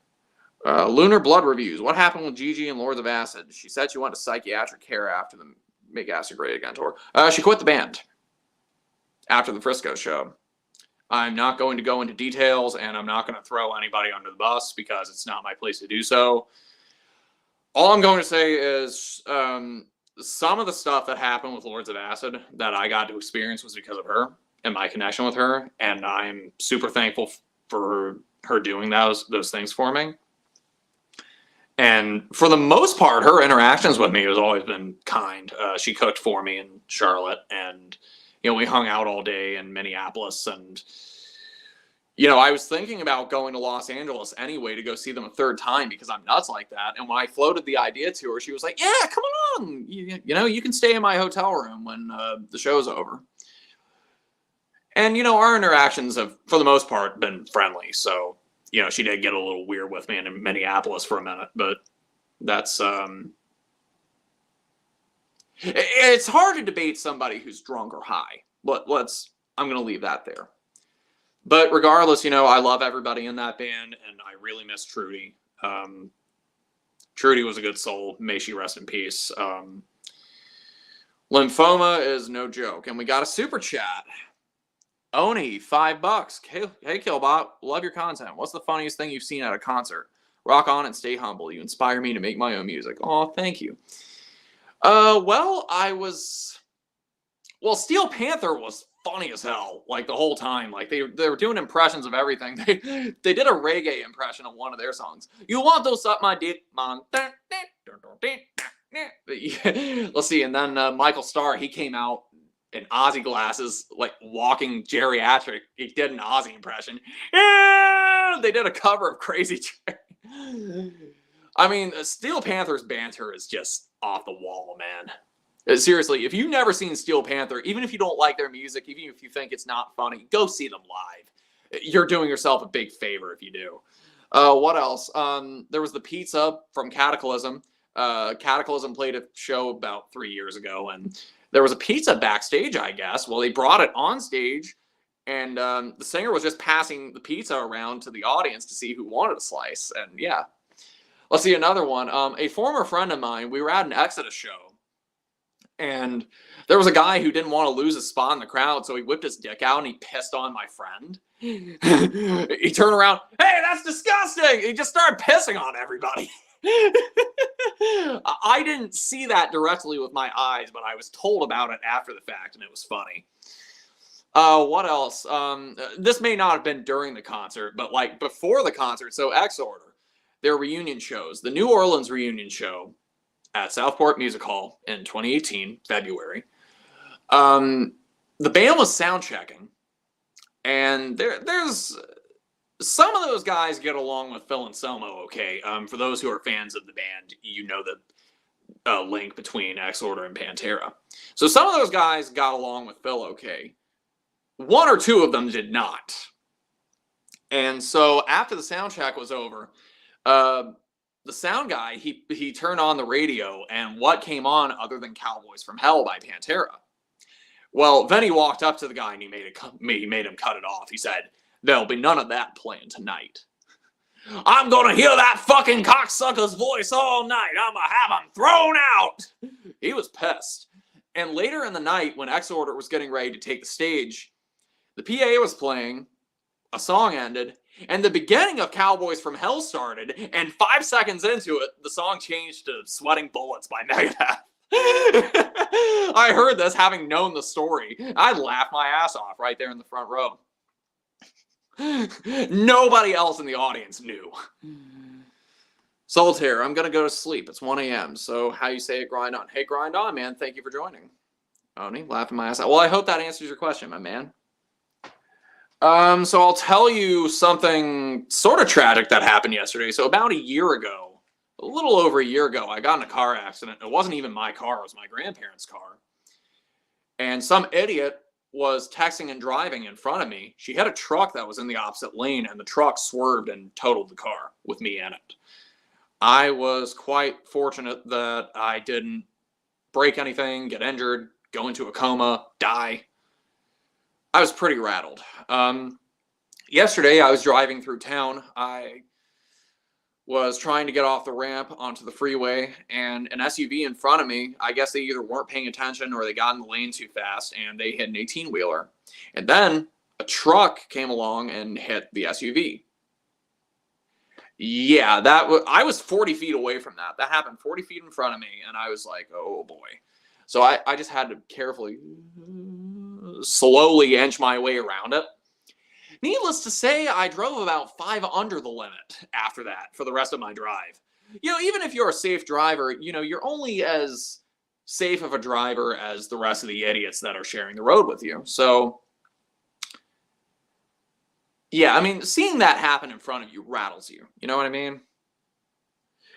Lunar Blood Reviews. What happened with Gigi and Lords of Acid? She said she went to psychiatric care after the Make Acid Great Again tour. She quit the band after the Frisco show. I'm not going to go into details, and I'm not going to throw anybody under the bus because it's not my place to do so. All I'm going to say is some of the stuff that happened with Lords of Acid that I got to experience was because of her and my connection with her, and I'm super thankful for her doing those things for me. And for the most part, her interactions with me has always been kind. She cooked for me in Charlotte, and you know, we hung out all day in Minneapolis, and you know, I was thinking about going to Los Angeles anyway to go see them a third time because I'm nuts like that. And when I floated the idea to her, she was like, yeah, come on. You know, you can stay in my hotel room when the show's over. And, you know, our interactions have, for the most part, been friendly. So, you know, she did get a little weird with me in Minneapolis for a minute. But that's... It's hard to debate somebody who's drunk or high. I'm going to leave that there. But regardless, you know, I love everybody in that band, and I really miss Trudy. Trudy was a good soul. May she rest in peace. Lymphoma is no joke. And we got a super chat. Oni, $5. Hey, Killbot, love your content. What's the funniest thing you've seen at a concert? Rock on and stay humble. You inspire me to make my own music. Oh, thank you. Steel Panther was funny as hell, like the whole time. Like they were doing impressions of everything. They did a reggae impression of one of their songs. You want those up my dick, man? Let's see. And then Michael Starr, he came out in Ozzy glasses, like walking geriatric. He did an Ozzy impression. Yeah! They did a cover of Crazy Train. I mean, Steel Panther's banter is just off the wall, man. Seriously, if you've never seen Steel Panther, even if you don't like their music, even if you think it's not funny, go see them live. You're doing yourself a big favor if you do. What else? There was the pizza from Cataclysm. Cataclysm played a show about 3 years ago, and there was a pizza backstage, I guess. Well, they brought it on stage, and the singer was just passing the pizza around to the audience to see who wanted a slice. And yeah. Let's see another one. A former friend of mine, we were at an Exodus show, and there was a guy who didn't want to lose his spot in the crowd, so he whipped his dick out and he pissed on my friend. He turned around, hey, that's disgusting! He just started pissing on everybody. I didn't see that directly with my eyes, but I was told about it after the fact, and it was funny. What else? This may not have been during the concert, but like before the concert, so X Order, their reunion shows, the New Orleans reunion show, at Southport Music Hall in 2018, February. The band was sound checking, and there's some of those guys get along with Phil Anselmo okay. For those who are fans of the band, you know the link between Exorder and Pantera. So some of those guys got along with Phil okay. One or two of them did not. And so after the sound check was over, the sound guy, he turned on the radio, and what came on other than Cowboys from Hell by Pantera? Well, then he walked up to the guy and he made him cut it off. He said, "There'll be none of that playing tonight. I'm gonna hear that fucking cocksucker's voice all night. I'm gonna have him thrown out." He was pissed. And later in the night, when Exorder was getting ready to take the stage, the PA was playing, a song ended, and the beginning of Cowboys from Hell started, and 5 seconds into it, the song changed to Sweating Bullets by Megadeth. I heard this, having known the story. I laughed my ass off right there in the front row. Nobody else in the audience knew. Solitaire, I'm gonna go to sleep. It's 1 a.m. So how you say it, grind on. Hey, grind on, man. Thank you for joining. Oni, laughing my ass out. Well, I hope that answers your question, my man. So I'll tell you something sort of tragic that happened yesterday. So about a year ago, a little over a year ago, I got in a car accident. It wasn't even my car. It was my grandparents' car. And some idiot was texting and driving in front of me. She had a truck that was in the opposite lane, and the truck swerved and totaled the car with me in it. I was quite fortunate that I didn't break anything, get injured, go into a coma, die. I was pretty rattled. Yesterday, I was driving through town. I was trying to get off the ramp onto the freeway, and an SUV in front of me, I guess they either weren't paying attention or they got in the lane too fast, and they hit an 18-wheeler. And then a truck came along and hit the SUV. Yeah, I was 40 feet away from that. That happened 40 feet in front of me, and I was like, oh boy. So I just had to carefully, slowly inch my way around it. Needless to say, I drove about 5 under the limit after that for the rest of my drive. You know, even if you're a safe driver, you know, you're only as safe of a driver as the rest of the idiots that are sharing the road with you. So, yeah, I mean, seeing that happen in front of you rattles you. You know what I mean?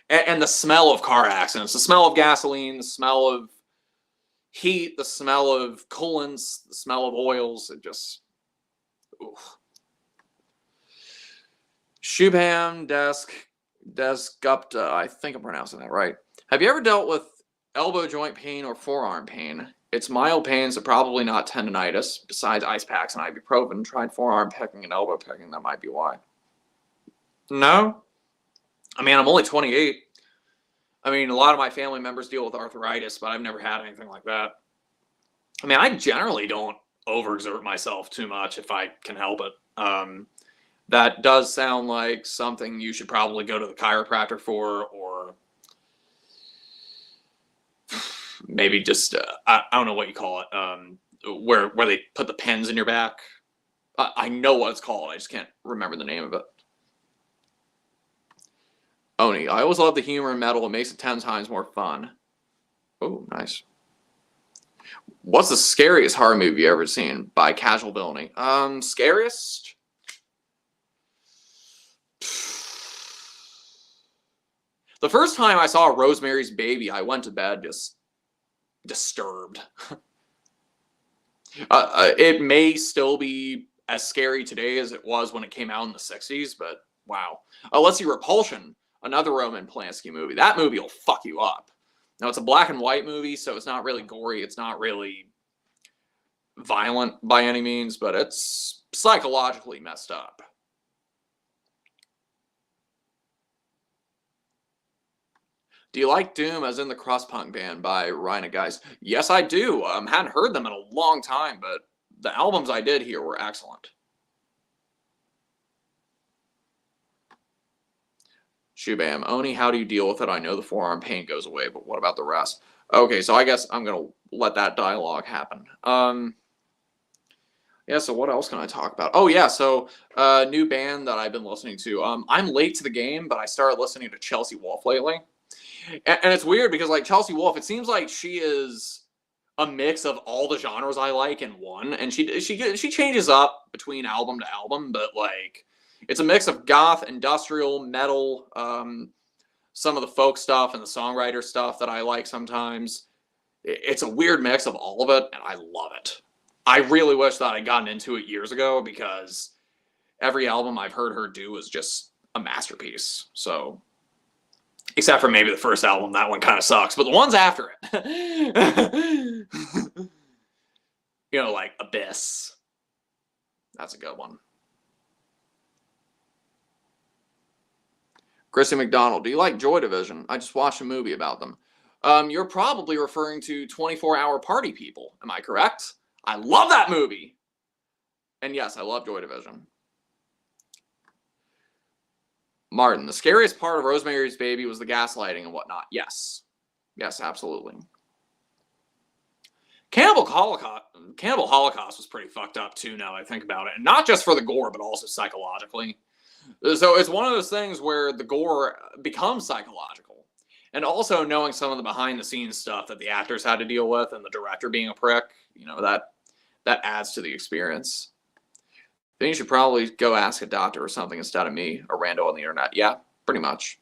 And the smell of car accidents, the smell of gasoline, the smell of heat, the smell of coolants, the smell of oils, it just... oof. Shubham Desgupta, I think I'm pronouncing that right. Have you ever dealt with elbow joint pain or forearm pain? It's mild pain, so probably not tendonitis. Besides ice packs and ibuprofen, tried forearm picking and elbow picking. That might be why. No? I mean, I'm only 28. I mean, a lot of my family members deal with arthritis, but I've never had anything like that. I mean, I generally don't overexert myself too much if I can help it. That does sound like something you should probably go to the chiropractor for, or maybe just, I don't know what you call it, where they put the pins in your back. I know what it's called. I just can't remember the name of it. Oni, I always love the humor in metal. It makes it 10 times more fun. Oh, nice. What's the scariest horror movie you ever seen? By Casual Villainy. Scariest? The first time I saw Rosemary's Baby, I went to bed just disturbed. It may still be as scary today as it was when it came out in the 60s, but wow. Let's see, Repulsion, another Roman Polanski movie. That movie will fuck you up. Now, it's a black and white movie, so it's not really gory. It's not really violent by any means, but it's psychologically messed up. Do you like Doom, as in the cross-punk band by Rhina Guys? Yes, I do. Hadn't heard them in a long time, but the albums I did hear were excellent. Shubham, Oni, how do you deal with it? I know the forearm pain goes away, but what about the rest? Okay, so I guess I'm going to let that dialogue happen. Yeah, so what else can I talk about? Oh, yeah, so new band that I've been listening to. I'm late to the game, but I started listening to Chelsea Wolfe lately. And it's weird because, like, Chelsea Wolfe, it seems like she is a mix of all the genres I like in one, and she changes up between album to album, but, like, it's a mix of goth, industrial, metal, some of the folk stuff and the songwriter stuff that I like sometimes. It's a weird mix of all of it, and I love it. I really wish that I'd gotten into it years ago, because every album I've heard her do is just a masterpiece. So, except for maybe the first album, that one kind of sucks, but the ones after it, you know, like Abyss, that's a good one. Chrissy McDonald, do you like Joy Division? I just watched a movie about them. You're probably referring to 24-Hour Party People. Am I correct? I love that movie. And yes, I love Joy Division. Martin, the scariest part of Rosemary's Baby was the gaslighting and whatnot. Yes. Yes, absolutely. Cannibal Holocaust was pretty fucked up too, now that I think about it. And not just for the gore, but also psychologically. So it's one of those things where the gore becomes psychological. And also knowing some of the behind-the-scenes stuff that the actors had to deal with, and the director being a prick, you know, that adds to the experience. Then you should probably go ask a doctor or something instead of me, a rando on the internet. Yeah, pretty much.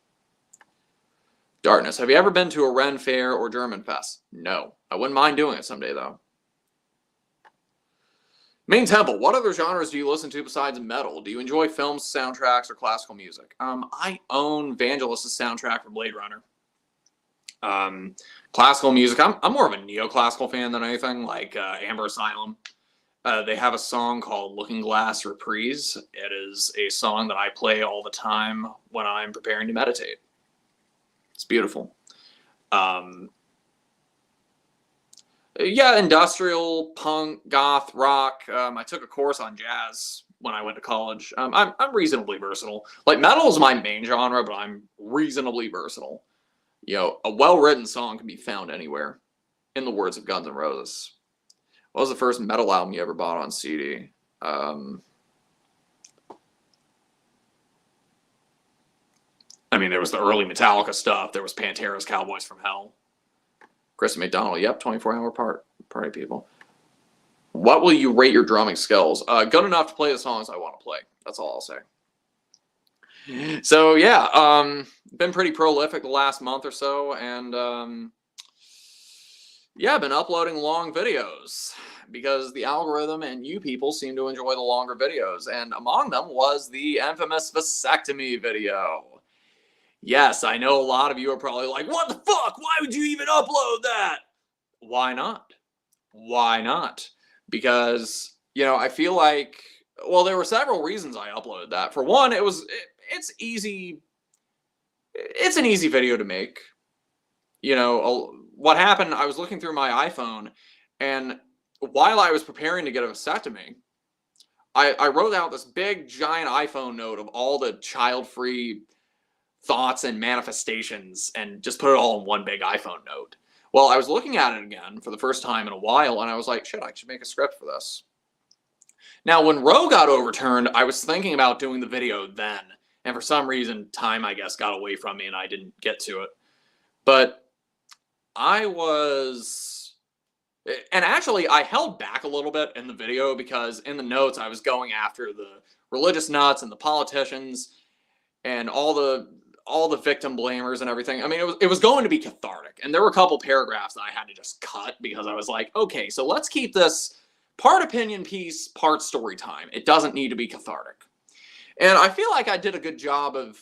Darkness, have you ever been to a Ren Fair or German Fest? No. I wouldn't mind doing it someday, though. Main Temple, what other genres do you listen to besides metal? Do you enjoy films, soundtracks, or classical music? I own Vangelis' soundtrack for Blade Runner. Classical music, I'm more of a neoclassical fan than anything, like Amber Asylum. They have a song called Looking Glass Reprise. It is a song that I play all the time when I'm preparing to meditate. It's beautiful. Yeah, industrial, punk, goth, rock. I took a course on jazz when I went to college. I'm reasonably versatile. Like, metal is my main genre, but I'm reasonably versatile. You know, a well-written song can be found anywhere, in the words of Guns N' Roses. What was the first metal album you ever bought on CD? I mean, there was the early Metallica stuff. There was Pantera's Cowboys from Hell. Chris McDonald, yep, 24-Hour Party People. What will you rate your drumming skills? Good enough to play the songs I want to play. That's all I'll say. So, yeah, been pretty prolific the last month or so, and yeah, I've been uploading long videos because the algorithm and you people seem to enjoy the longer videos, and among them was the infamous vasectomy video. Yes, I know a lot of you are probably like, what the fuck? Why would you even upload that? Why not? Why not? Because, you know, I feel like, well, there were several reasons I uploaded that. For one, it's easy. It's an easy video to make. You know, what happened, I was looking through my iPhone, and while I was preparing to get a vasectomy, I wrote out this big, giant iPhone note of all the child-free thoughts and manifestations and just put it all in one big iPhone note. Well, I was looking at it again for the first time in a while, and I was like, shit, I should make a script for this. Now, when Roe got overturned, I was thinking about doing the video then, and for some reason, time, I guess, got away from me, and I didn't get to it. But I was... And actually, I held back a little bit in the video because in the notes, I was going after the religious nuts and the politicians and all the victim blamers and everything. I mean, it was going to be cathartic. And there were a couple paragraphs that I had to just cut because I was like, okay, so let's keep this part opinion piece, part story time. It doesn't need to be cathartic. And I feel like I did a good job of,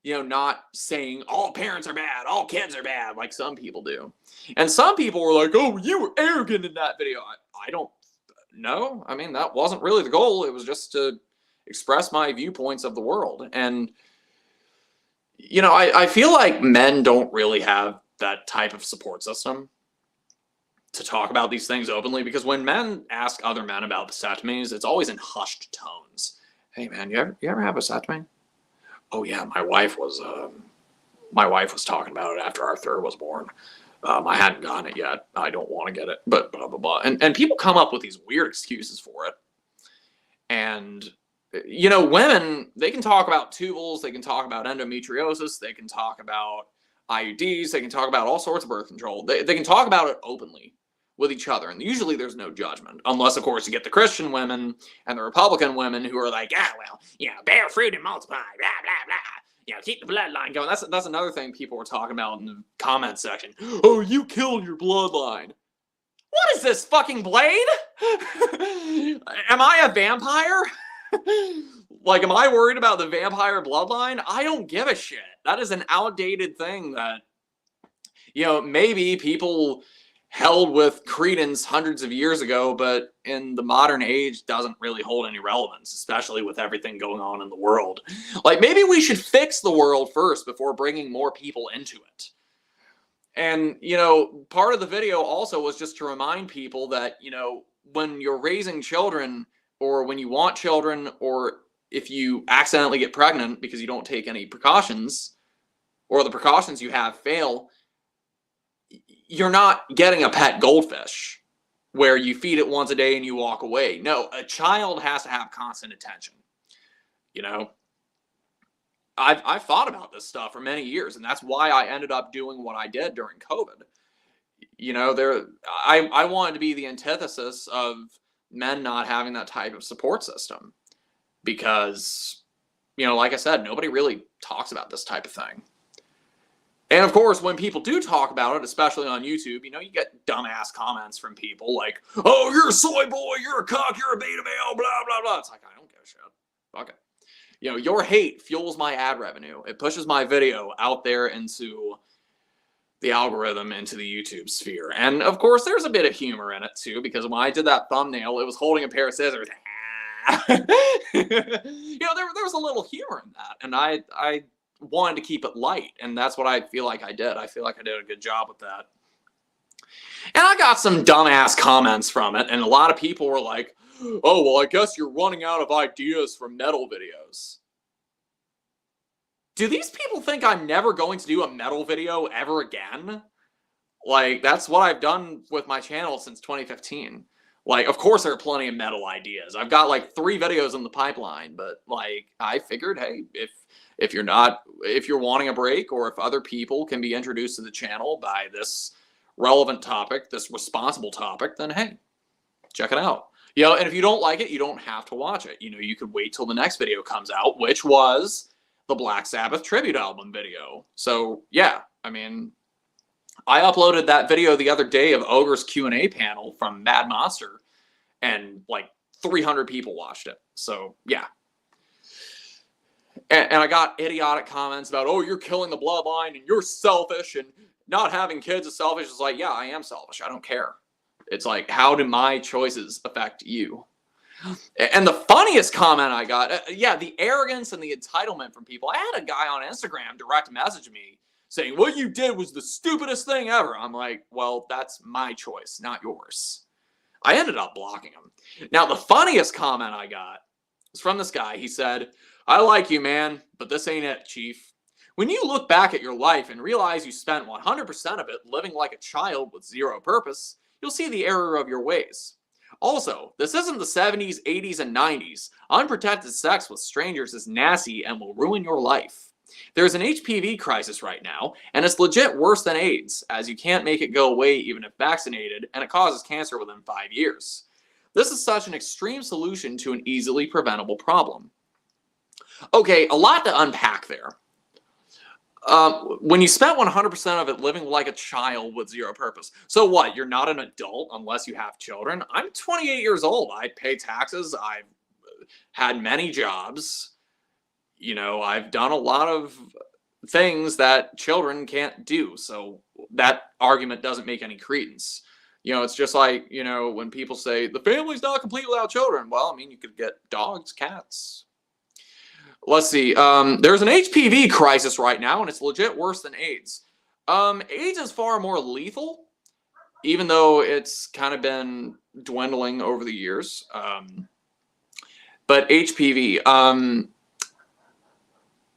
you know, not saying all parents are bad, all kids are bad, like some people do. And some people were like, oh, you were arrogant in that video. I don't know. I mean, that wasn't really the goal. It was just to express my viewpoints of the world. And you know, I feel like men don't really have that type of support system to talk about these things openly, because when men ask other men about vasectomies, it's always in hushed tones. Hey man, you ever have a vasectomy? Oh yeah, my wife was talking about it after our third was born. I hadn't gotten it yet. I don't want to get it, but blah blah blah. And people come up with these weird excuses for it. And you know, women, they can talk about tubals, they can talk about endometriosis, they can talk about IUDs. They can talk about all sorts of birth control. They can talk about it openly with each other. And usually there's no judgment. Unless, of course, you get the Christian women and the Republican women who are like, well, bear fruit and multiply, blah, blah, blah. Keep the bloodline going. That's another thing people were talking about in the comment section. Oh, you killed your bloodline. What is this, fucking Blade? Am I a vampire? Like, am I worried about the vampire bloodline? I don't give a shit. That is an outdated thing that, maybe people held with credence hundreds of years ago, but in the modern age doesn't really hold any relevance, especially with everything going on in the world. Like, maybe we should fix the world first before bringing more people into it. And, part of the video also was just to remind people that, when you're raising children, or when you want children, or if you accidentally get pregnant because you don't take any precautions, or the precautions you have fail, you're not getting a pet goldfish where you feed it once a day and you walk away. No, a child has to have constant attention. I've thought about this stuff for many years, and that's why I ended up doing what I did during COVID. I wanted to be the antithesis of men not having that type of support system because, like I said, nobody really talks about this type of thing. And of course, when people do talk about it, especially on YouTube, you get dumbass comments from people like, oh, you're a soy boy, you're a cuck, you're a beta male, blah, blah, blah. It's like, I don't give a shit. Fuck it. Your hate fuels my ad revenue. It pushes my video out there into the algorithm, into the YouTube sphere. And of course, there's a bit of humor in it too, because when I did that thumbnail, it was holding a pair of scissors. There was a little humor in that. And I wanted to keep it light, and that's what I feel like I did. I feel like I did a good job with that. And I got some dumbass comments from it, and a lot of people were like, oh, well, I guess you're running out of ideas for metal videos. Do these people think I'm never going to do a metal video ever again? Like, that's what I've done with my channel since 2015. Like, of course there are plenty of metal ideas. I've got like 3 videos in the pipeline, but like, I figured, hey, if you're wanting a break, or if other people can be introduced to the channel by this relevant topic, this responsible topic, then hey, check it out. And if you don't like it, you don't have to watch it. You could wait till the next video comes out, which was the Black Sabbath tribute album video. So yeah, I mean, I uploaded that video the other day of Ogre's Q&A panel from Mad Monster, and like 300 people watched it. So yeah. And I got idiotic comments about, oh, you're killing the bloodline and you're selfish, and not having kids is selfish. It's like, yeah, I am selfish. I don't care. It's like, how do my choices affect you? And the funniest comment I got, the arrogance and the entitlement from people. I had a guy on Instagram direct message me saying, what you did was the stupidest thing ever. I'm like, well, that's my choice, not yours. I ended up blocking him. Now, the funniest comment I got was from this guy. He said, I like you, man, but this ain't it, Chief. When you look back at your life and realize you spent 100% of it living like a child with zero purpose, you'll see the error of your ways. Also, this isn't the 70s, 80s, and 90s. Unprotected sex with strangers is nasty and will ruin your life. There's an HPV crisis right now, and it's legit worse than AIDS, as you can't make it go away even if vaccinated, and it causes cancer within 5 years. This is such an extreme solution to an easily preventable problem. Okay, a lot to unpack there. When you spent 100% of it living like a child with zero purpose. So what? You're not an adult unless you have children? I'm 28 years old. I pay taxes. I've had many jobs. I've done a lot of things that children can't do. So that argument doesn't make any credence. It's just like, when people say the family's not complete without children. Well, I mean, you could get dogs, cats. Let's see. There's an HPV crisis right now, and it's legit worse than AIDS. AIDS is far more lethal, even though it's kind of been dwindling over the years. But HPV,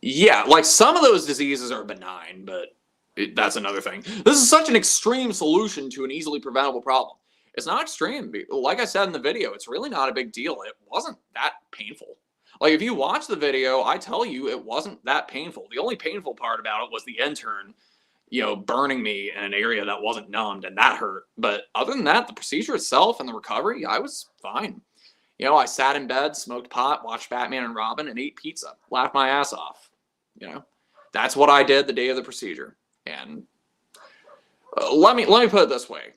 yeah, like some of those diseases are benign, but that's another thing. This is such an extreme solution to an easily preventable problem. It's not extreme. Like I said in the video, it's really not a big deal. It wasn't that painful. Like, if you watch the video, I tell you, it wasn't that painful. The only painful part about it was the intern, you know, burning me in an area that wasn't numbed, and that hurt. But other than that, the procedure itself and the recovery, I was fine. You know, I sat in bed, smoked pot, watched Batman and Robin, and ate pizza. Laughed my ass off. You know, that's what I did the day of the procedure. And let me put it this way.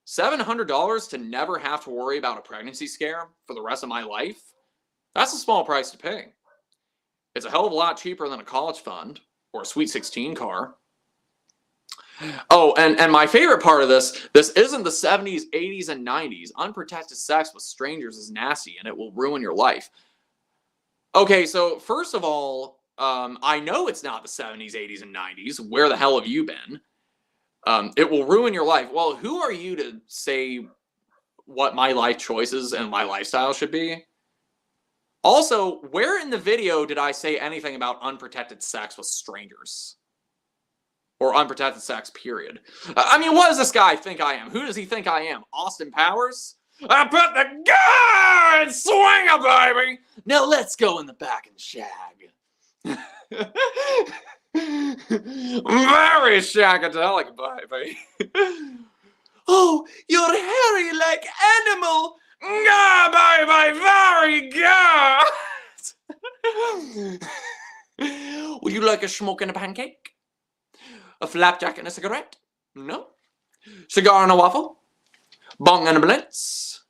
$700 to never have to worry about a pregnancy scare for the rest of my life, that's a small price to pay. It's a hell of a lot cheaper than a college fund or a Sweet 16 car. Oh, and my favorite part of this isn't the 70s, 80s, and 90s. Unprotected sex with strangers is nasty, and it will ruin your life. Okay, so first of all, I know it's not the 70s, 80s, and 90s. Where the hell have you been? It will ruin your life. Well, who are you to say what my life choices and my lifestyle should be? Also, where in the video did I say anything about unprotected sex with strangers? Or unprotected sex, period. I mean, what does this guy think I am? Who does he think I am? Austin Powers? I put the gun swing it, baby! Now let's go in the back and shag. Very shagadelic, baby. Oh, you're hairy like animal. Yeah, baby, very good. Would you like a smoke and a pancake? A flapjack and a cigarette? No. Cigar and a waffle? Bong and a blitz?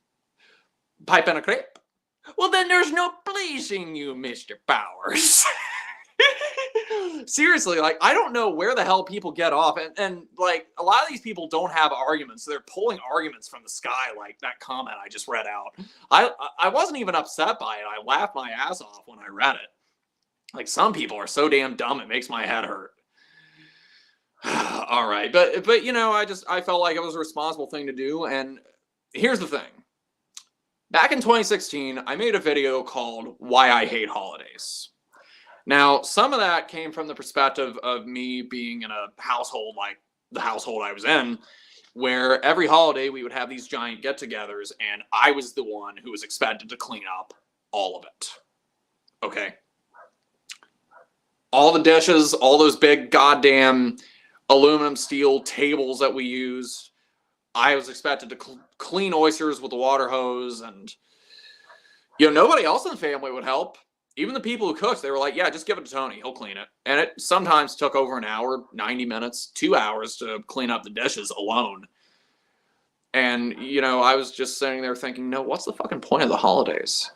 Pipe and a crepe? Well, then there's no pleasing you, Mr. Powers. Seriously, like, I don't know where the hell people get off. And like, a lot of these people don't have arguments. They're pulling arguments from the sky, like that comment I just read out. I wasn't even upset by it. I laughed my ass off when I read it. Like, some people are so damn dumb, it makes my head hurt. All right, but you know, I felt like it was a responsible thing to do. And here's the thing. Back in 2016, I made a video called Why I Hate Holidays. Now, some of that came from the perspective of me being in a household like the household I was in, where every holiday we would have these giant get-togethers, and I was the one who was expected to clean up all of it. Okay? All the dishes, all those big goddamn aluminum steel tables that we use, I was expected to clean oysters with a water hose, and, you know, nobody else in the family would help. Even the people who cooked, they were like, yeah, just give it to Tony, he'll clean it. And it sometimes took over an hour, 90 minutes, 2 hours to clean up the dishes alone. And, you know, I was just sitting there thinking, no, what's the fucking point of the holidays?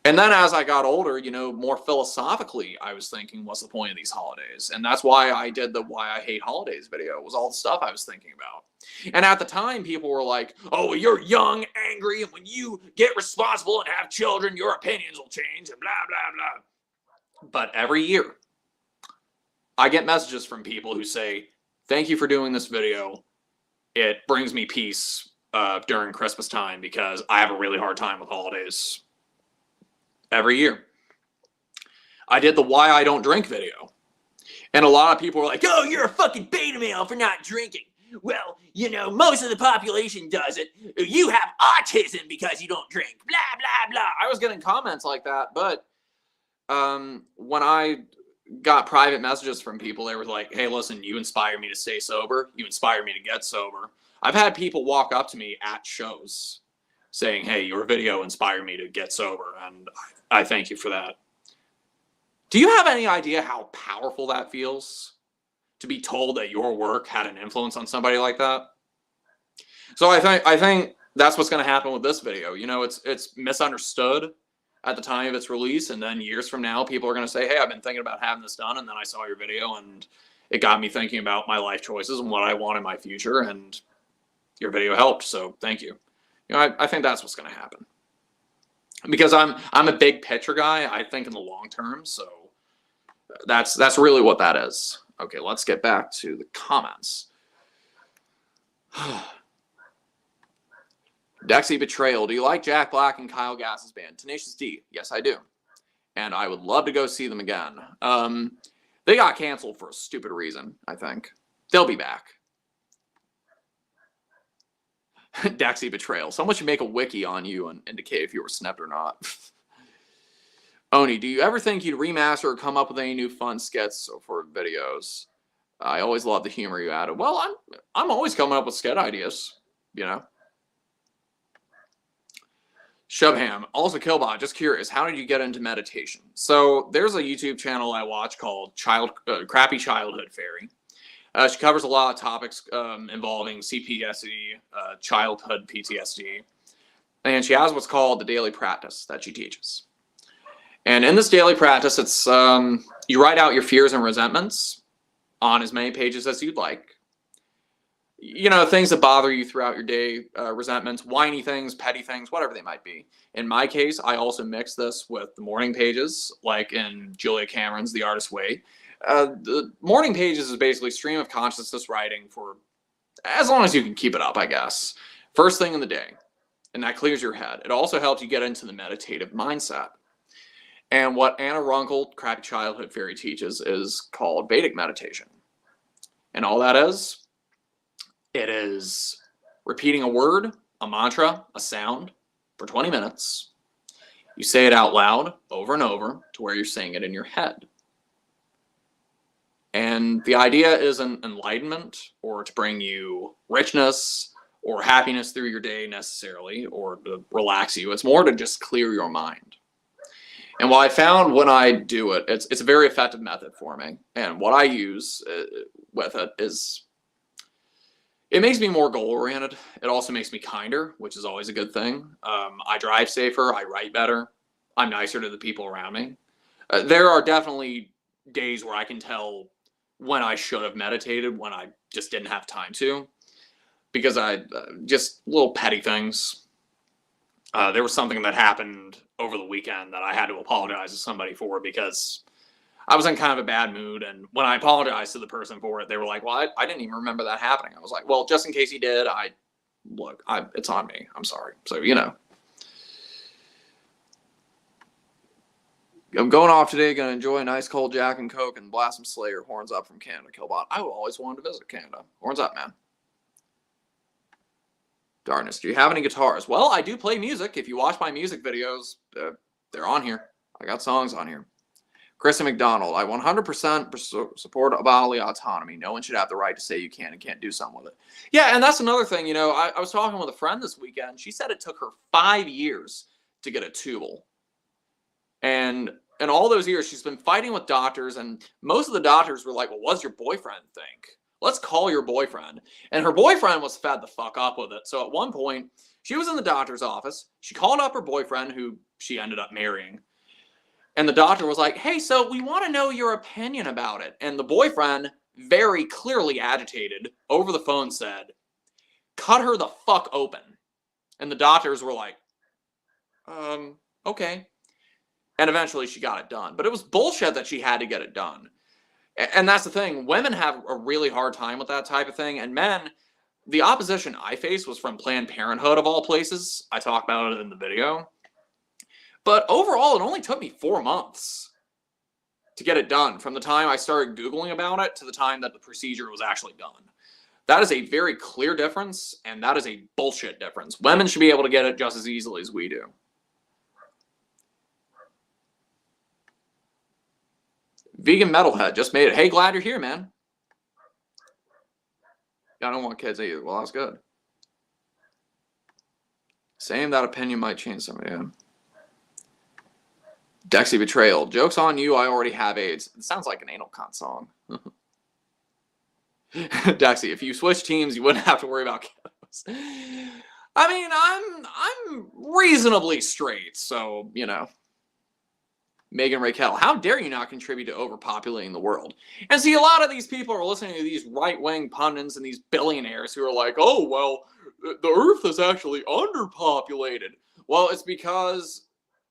And then as I got older, you know, more philosophically, I was thinking, what's the point of these holidays? And that's why I did the Why I Hate Holidays video, was all the stuff I was thinking about. And at the time, people were like, oh, well, you're young, angry, and when you get responsible and have children, your opinions will change, and blah, blah, blah. But every year, I get messages from people who say, thank you for doing this video. It brings me peace during Christmas time because I have a really hard time with holidays. Every year. I did the Why I Don't Drink video. And a lot of people were like, oh, you're a fucking beta male for not drinking. Well, you know, most of the population does it. You have autism because you don't drink. Blah, blah, blah. I was getting comments like that, but when I got private messages from people, they were like, hey, listen, you inspire me to stay sober. You inspire me to get sober. I've had people walk up to me at shows saying, hey, your video inspired me to get sober, and I thank you for that. Do you have any idea how powerful that feels? To be told that your work had an influence on somebody like that? So I think that's what's going to happen with this video. You know, it's misunderstood at the time of its release, and then years from now, people are going to say, hey, I've been thinking about having this done, and then I saw your video, and it got me thinking about my life choices and what I want in my future, and your video helped, so thank you. You know, I think that's what's going to happen. Because I'm a big picture guy. I think in the long term, so that's really what that is. Okay, let's get back to the comments. Dexy Betrayal. Do you like Jack Black and Kyle Gass's band? Tenacious D. Yes, I do. And I would love to go see them again. They got canceled for a stupid reason, I think. They'll be back. Dexy Betrayal. Someone should make a wiki on you and indicate if you were snipped or not. Oni, do you ever think you'd remaster or come up with any new fun skits for videos? I always love the humor you added. Well, I'm always coming up with sketch ideas, you know. Shubham, also Killbot, just curious, how did you get into meditation? So there's a YouTube channel I watch called Crappy Childhood Fairy. She covers a lot of topics involving CPSD, childhood PTSD, and she has what's called the daily practice that she teaches. And in this daily practice, it's you write out your fears and resentments on as many pages as you'd like. You know, things that bother you throughout your day, resentments, whiny things, petty things, whatever they might be. In my case, I also mix this with the morning pages, like in Julia Cameron's The Artist's Way. The morning pages is basically stream of consciousness writing for as long as you can keep it up, I guess. First thing in the day. And that clears your head. It also helps you get into the meditative mindset. And what Anna Runkle, Crappy Childhood Fairy, teaches is called Vedic meditation. And all that is, it is repeating a word, a mantra, a sound for 20 minutes. You say it out loud over and over to where you're saying it in your head. And the idea isn't enlightenment or to bring you richness or happiness through your day necessarily, or to relax you. It's more to just clear your mind. And what I found when I do it, it's a very effective method for me. And what I use with it is, it makes me more goal-oriented. It also makes me kinder, which is always a good thing. I drive safer. I write better. I'm nicer to the people around me. There are definitely days where I can tell when I should have meditated, when I just didn't have time to. Because just little petty things. There was something that happened over the weekend that I had to apologize to somebody for because I was in kind of a bad mood. And when I apologized to the person for it, they were like, well, I didn't even remember that happening. I was like, well, just in case you did, it's on me. I'm sorry. So, you know. I'm going off today, going to enjoy a nice cold Jack and Coke and blast some Slayer. Horns up from Canada, Killbot. I always wanted to visit Canada. Horns up, man. Darkness, do you have any guitars? Well, I do play music. If you watch my music videos, they're on here. I got songs on here. Kristen McDonald, I 100% support bodily autonomy. No one should have the right to say you can and can't do something with it. Yeah, and that's another thing. You know, I was talking with a friend this weekend. She said it took her 5 years to get a tubal. And in all those years, she's been fighting with doctors, and most of the doctors were like, well, what does your boyfriend think? Let's call your boyfriend. And her boyfriend was fed the fuck up with it. So at one point, she was in the doctor's office. She called up her boyfriend, who she ended up marrying. And the doctor was like, hey, so we want to know your opinion about it. And the boyfriend, very clearly agitated, over the phone said, cut her the fuck open. And the doctors were like, okay. And eventually she got it done. But it was bullshit that she had to get it done. And that's the thing. Women have a really hard time with that type of thing. And men, the opposition I faced was from Planned Parenthood of all places. I talk about it in the video. But overall, it only took me 4 months to get it done. From the time I started Googling about it to the time that the procedure was actually done. That is a very clear difference. And that is a bullshit difference. Women should be able to get it just as easily as we do. Vegan Metalhead just made it. Hey, glad you're here, man. I don't want kids either. Well, that's good. Saying that opinion might change somebody. Yeah. Dexy Betrayal. Joke's on you. I already have AIDS. It sounds like an anal cunt song. Dexy, if you switch teams, you wouldn't have to worry about kiddos. I mean, I'm reasonably straight, so, you know. Megan Raquel, how dare you not contribute to overpopulating the world? And see, a lot of these people are listening to these right-wing pundits and these billionaires who are like, oh, well, the Earth is actually underpopulated. Well, it's because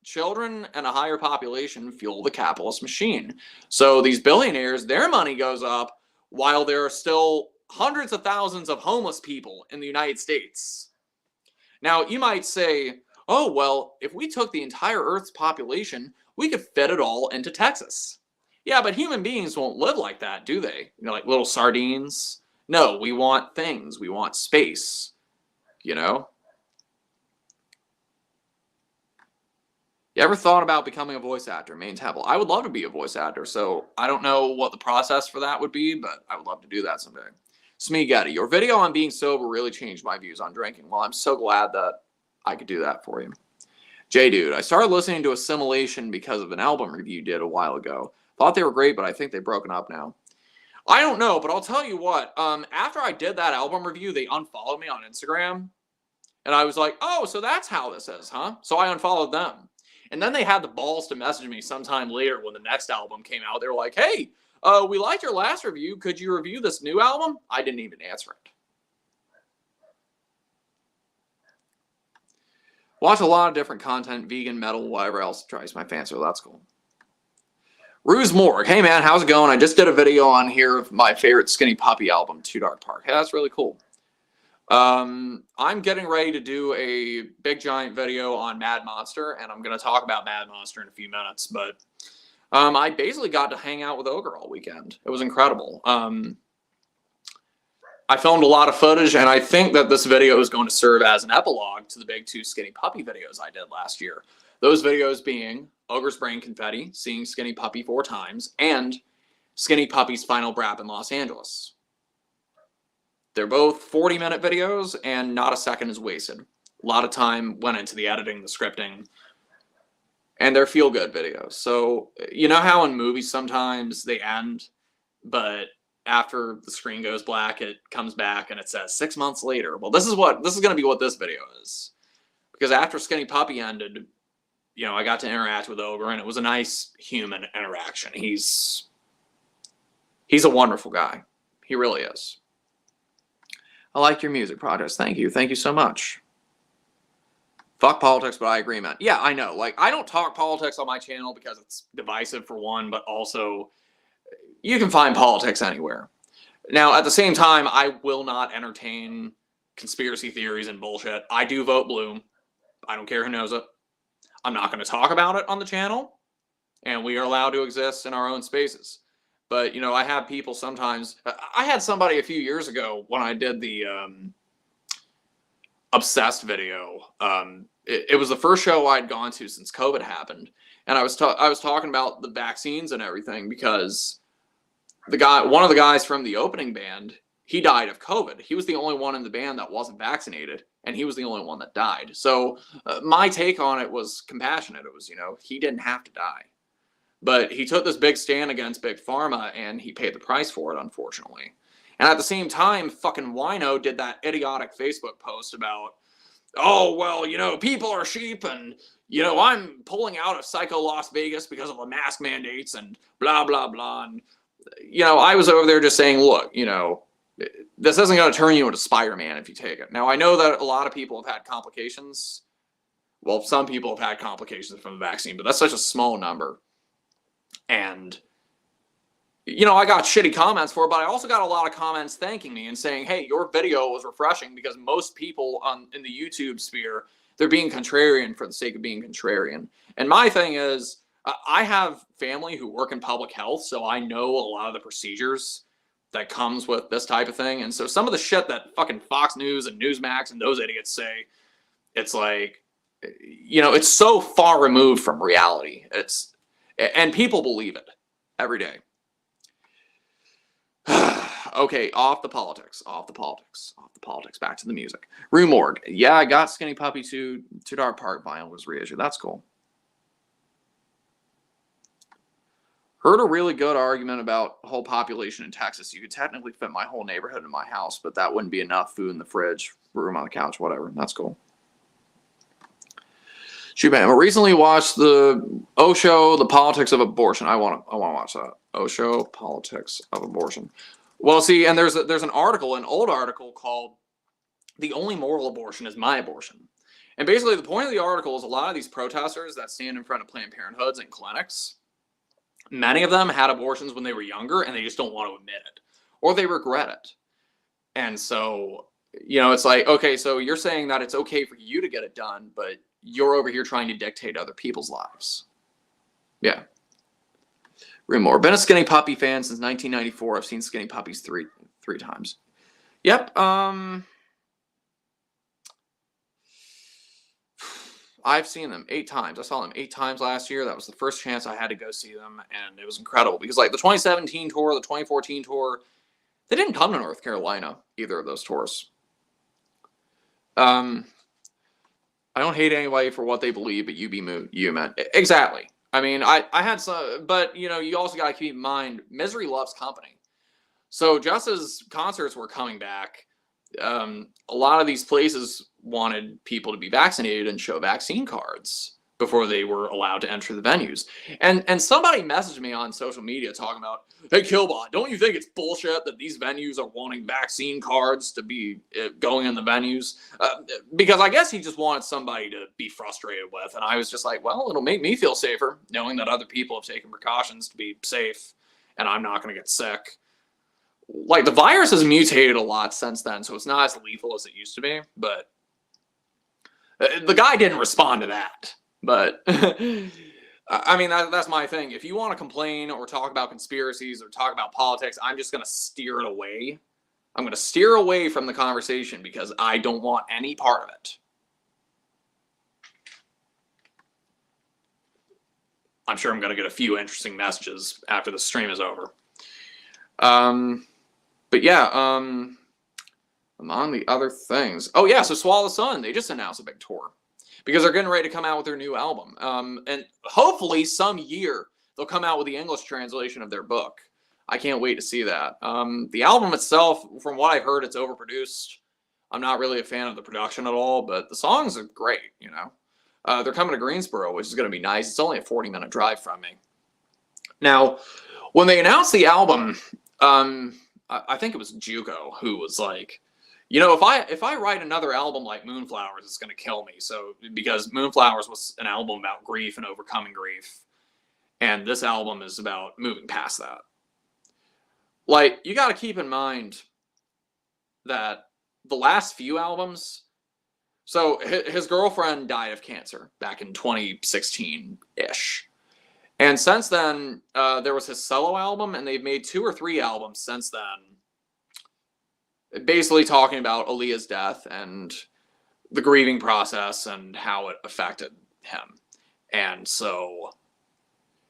children and a higher population fuel the capitalist machine. So these billionaires, their money goes up while there are still hundreds of thousands of homeless people in the United States. Now, you might say, oh, well, if we took the entire Earth's population, we could fit it all into Texas. Yeah, but human beings won't live like that, do they? You know, like little sardines. No, we want things. We want space. You know? You ever thought about becoming a voice actor? Main Temple. I would love to be a voice actor, so I don't know what the process for that would be, but I would love to do that someday. Smeagatti, your video on being sober really changed my views on drinking. Well, I'm so glad that I could do that for you. J-Dude, I started listening to Assimilation because of an album review you did a while ago. Thought they were great, but I think they've broken up now. I don't know, but I'll tell you what. After I did that album review, they unfollowed me on Instagram. And I was like, oh, so that's how this is, huh? So I unfollowed them. And then they had the balls to message me sometime later when the next album came out. They were like, hey, we liked your last review. Could you review this new album? I didn't even answer it. Watch a lot of different content, vegan, metal, whatever else tries my fancy. So that's cool. Ruse Morg. Hey, man, how's it going? I just did a video on here of my favorite Skinny Puppy album, Too Dark Park. Hey, that's really cool. I'm getting ready to do a big giant video on Mad Monster, and I'm going to talk about Mad Monster in a few minutes, but I basically got to hang out with Ogre all weekend. It was incredible. I filmed a lot of footage, and I think that this video is going to serve as an epilogue to the big 2 Skinny Puppy videos I did last year. Those videos being Ogre's Brain Confetti, seeing Skinny Puppy 4 times, and Skinny Puppy's final brap in Los Angeles. They're both 40-minute videos, and not a second is wasted. A lot of time went into the editing, the scripting, and they're feel-good videos. So, you know how in movies sometimes they end, but after the screen goes black, it comes back and it says 6 months later. Well, this is going to be what this video is. Because after Skinny Puppy ended, you know, I got to interact with Ogre, and it was a nice human interaction. He's a wonderful guy. He really is. I like your music projects. Thank you. Thank you so much. Fuck politics, but I agree, man. Yeah, I know. Like, I don't talk politics on my channel because it's divisive for one, but also you can find politics anywhere. Now, at the same time, I will not entertain conspiracy theories and bullshit. I do vote blue. I don't care who knows it. I'm not going to talk about it on the channel, and we are allowed to exist in our own spaces. But, you know, I have people sometimes. I had somebody a few years ago when I did the Obsessed video. It was the first show I'd gone to since COVID happened. And I was talking about the vaccines and everything because one of the guys from the opening band, he died of COVID. He was the only one in the band that wasn't vaccinated, and he was the only one that died. So my take on it was compassionate. It was, you know, he didn't have to die. But he took this big stand against Big Pharma, and he paid the price for it, unfortunately. And at the same time, fucking Wino did that idiotic Facebook post about, oh, well, you know, people are sheep, and, you know, I'm pulling out of Psycho Las Vegas because of the mask mandates, and blah, blah, blah. And, you know, I was over there just saying, look, you know, this isn't going to turn you into Spider-Man if you take it. Now, I know that a lot of people have had complications. Well, some people have had complications from the vaccine, but that's such a small number. And, you know, I got shitty comments for it, but I also got a lot of comments thanking me and saying, hey, your video was refreshing, because most people in the YouTube sphere, they're being contrarian for the sake of being contrarian. And my thing is, I have family who work in public health, so I know a lot of the procedures that comes with this type of thing. And so some of the shit that fucking Fox News and Newsmax and those idiots say, it's like, you know, it's so far removed from reality. And people believe it every day. Okay, off the politics, back to the music. Rumorg, yeah, I got Skinny Puppy 2 Dark Park vinyl was reissued. That's cool. Heard a really good argument about whole population in Texas. You could technically fit my whole neighborhood in my house, but that wouldn't be enough food in the fridge, room on the couch, whatever. That's cool. Shoot, I recently watched the Osho, The Politics of Abortion. I want to watch that. Osho, Politics of Abortion. Well, see, and there's an article, an old article called "The Only Moral Abortion Is My Abortion," and basically the point of the article is a lot of these protesters that stand in front of Planned Parenthoods and clinics, many of them had abortions when they were younger, and they just don't want to admit it, or they regret it. And so, you know, it's like, okay, so you're saying that it's okay for you to get it done, but you're over here trying to dictate other people's lives. Yeah. Remore. Been a Skinny Puppy fan since 1994. I've seen Skinny Puppies three times. Yep. I've seen them 8 times. I saw them 8 times last year. That was the first chance I had to go see them, and it was incredible. Because, like, the 2017 tour, the 2014 tour, they didn't come to North Carolina, either of those tours. I don't hate anybody for what they believe, but you be human. Exactly. I mean, I had some, but, you know, you also got to keep in mind, misery loves company. So just as concerts were coming back, a lot of these places wanted people to be vaccinated and show vaccine cards before they were allowed to enter the venues. And somebody messaged me on social media talking about, hey, Killbot, don't you think it's bullshit that these venues are wanting vaccine cards to be going in the venues? Because I guess he just wanted somebody to be frustrated with. And I was just like, well, it'll make me feel safer knowing that other people have taken precautions to be safe and I'm not going to get sick. Like, the virus has mutated a lot since then, so it's not as lethal as it used to be. But the guy didn't respond to that. But I mean, that's my thing. If you want to complain or talk about conspiracies or talk about politics, I'm just going to steer it away. I'm going to steer away from the conversation because I don't want any part of it. I'm sure I'm going to get a few interesting messages after the stream is over. But yeah, among the other things. Oh yeah, so Swallow the Sun, they just announced a big tour. Because they're getting ready to come out with their new album. And hopefully some year they'll come out with the English translation of their book. I can't wait to see that. The album itself, from what I've heard, it's overproduced. I'm not really a fan of the production at all, but the songs are great, you know. They're coming to Greensboro, which is going to be nice. It's only a 40-minute drive from me. Now, when they announced the album, I think it was Juco who was like, you know, if I write another album like Moonflowers, it's going to kill me. So, because Moonflowers was an album about grief and overcoming grief, and this album is about moving past that. Like, you got to keep in mind that the last few albums, so his girlfriend died of cancer back in 2016-ish. And since then, there was his solo album, and they've made 2 or 3 albums since then, basically talking about Aaliyah's death and the grieving process and how it affected him. And so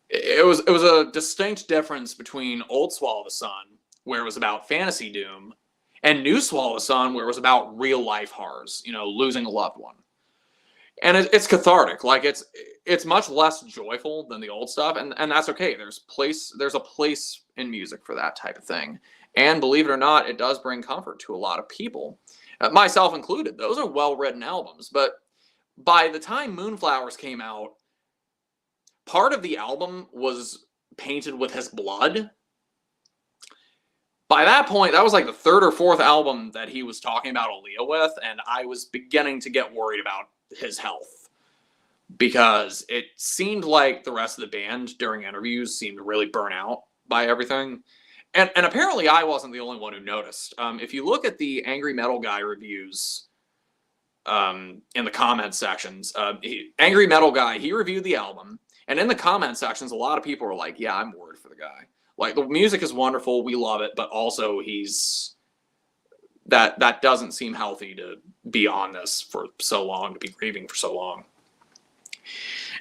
it was a distinct difference between old Swallow the Sun, where it was about fantasy doom, and new Swallow the Sun, where it was about real life horrors, you know, losing a loved one. And it's cathartic. Like, it's much less joyful than the old stuff, and that's okay. There's a place in music for that type of thing. And believe it or not, it does bring comfort to a lot of people, myself included. Those are well-written albums. But by the time Moonflowers came out, part of the album was painted with his blood. By that point, that was like the 3rd or 4th album that he was talking about Aaliyah with, and I was beginning to get worried about his health. Because it seemed like the rest of the band during interviews seemed to really burn out by everything. And apparently I wasn't the only one who noticed. If you look at the Angry Metal Guy reviews in the comment sections, Angry Metal Guy, he reviewed the album. And in the comment sections, a lot of people were like, yeah, I'm worried for the guy. Like, the music is wonderful, we love it, but also that doesn't seem healthy to be on this for so long, to be grieving for so long.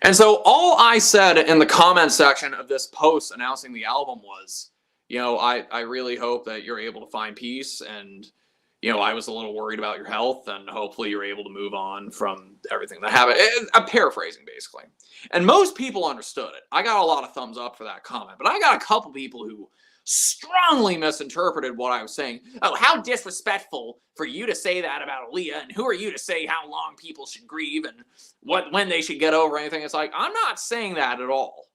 And so all I said in the comment section of this post announcing the album was, you know, I really hope that you're able to find peace, and, you know, I was a little worried about your health, and hopefully you're able to move on from everything that happened. I'm paraphrasing, basically. And most people understood it. I got a lot of thumbs up for that comment, but I got a couple people who strongly misinterpreted what I was saying. Oh, how disrespectful for you to say that about Aaliyah, and who are you to say how long people should grieve and when they should get over anything? It's like, I'm not saying that at all.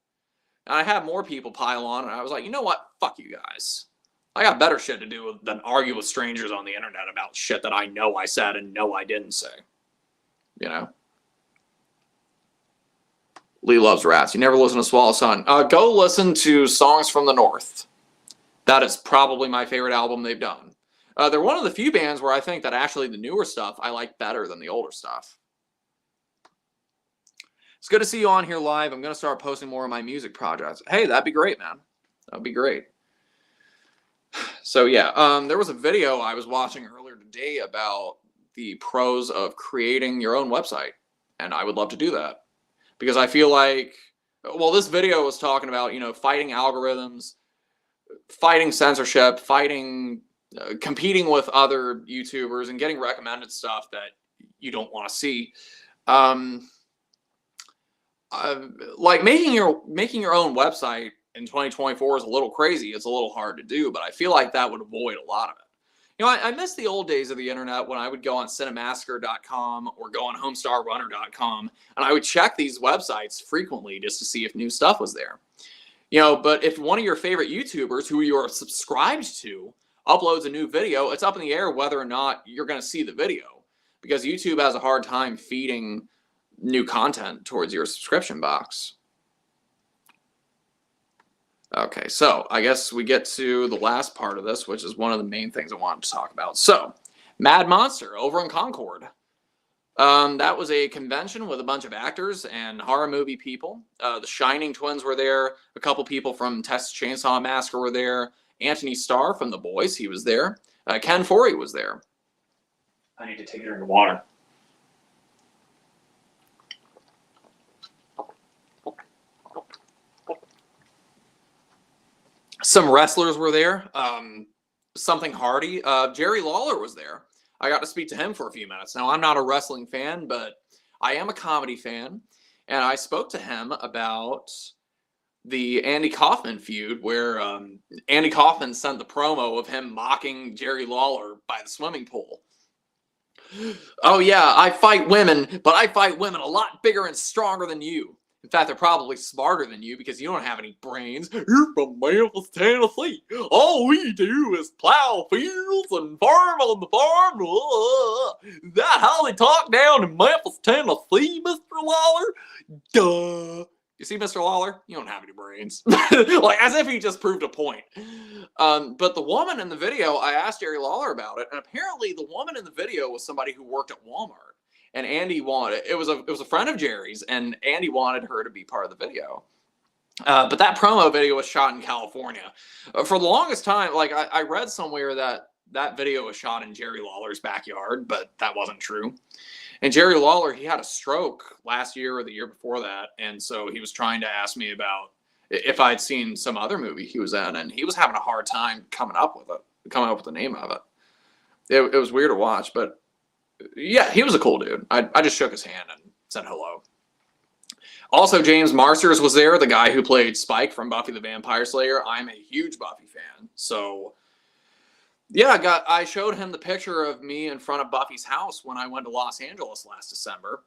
And I had more people pile on, and I was like, you know what? Fuck you guys. I got better shit to do than argue with strangers on the internet about shit that I know I said and know I didn't say. You know? Lee loves rats. You never listen to Swallow Sun. Go listen to Songs from the North. That is probably my favorite album they've done. They're one of the few bands where I think that actually the newer stuff I like better than the older stuff. It's good to see you on here live. I'm going to start posting more of my music projects. Hey, that'd be great, man. That'd be great. So yeah, there was a video I was watching earlier today about the pros of creating your own website. And I would love to do that. Because I feel like, well, this video was talking about, you know, fighting algorithms, fighting censorship, fighting, competing with other YouTubers and getting recommended stuff that you don't want to see. Like making your own website in 2024 is a little crazy. It's a little hard to do, but I feel like that would avoid a lot of it. You know, I miss the old days of the internet when I would go on Cinemassacre.com or go on HomestarRunner.com, and I would check these websites frequently just to see if new stuff was there. You know, but if one of your favorite YouTubers who you are subscribed to uploads a new video, it's up in the air whether or not you're going to see the video, because YouTube has a hard time feeding new content towards your subscription box. Okay, so I guess we get to the last part of this, which is one of the main things I wanted to talk about. So, Mad Monster over in Concord. That was a convention with a bunch of actors and horror movie people. The Shining twins were there. A couple people from Texas Chainsaw Massacre were there. Anthony Starr from The Boys, he was there. Ken Foree was there. I need to take a drink of water. Some wrestlers were there. Something Hardy. Jerry Lawler was there. I got to speak to him for a few minutes. Now, I'm not a wrestling fan, but I am a comedy fan. And I spoke to him about the Andy Kaufman feud, where Andy Kaufman sent the promo of him mocking Jerry Lawler by the swimming pool. Oh, yeah, I fight women, but I fight women a lot bigger and stronger than you. In fact, they're probably smarter than you because you don't have any brains. You're from Memphis, Tennessee. All we do is plow fields and farm on the farm. Is that how they talk down in Memphis, Tennessee, Mr. Lawler? Duh. You see, Mr. Lawler? You don't have any brains. Like, as if he just proved a point. But the woman in the video, I asked Jerry Lawler about it, and apparently the woman in the video was somebody who worked at Walmart. And Andy wanted, it was a friend of Jerry's, and Andy wanted her to be part of the video. But that promo video was shot in California. For the longest time, like I read somewhere that video was shot in Jerry Lawler's backyard, but that wasn't true. And Jerry Lawler, he had a stroke last year or the year before that, and so he was trying to ask me about if I'd seen some other movie he was in, and he was having a hard time coming up with the name of it. It was weird to watch, but yeah, he was a cool dude. I just shook his hand and said hello. Also, James Marsters was there, the guy who played Spike from Buffy the Vampire Slayer. I'm a huge Buffy fan. So, yeah, I showed him the picture of me in front of Buffy's house when I went to Los Angeles last December.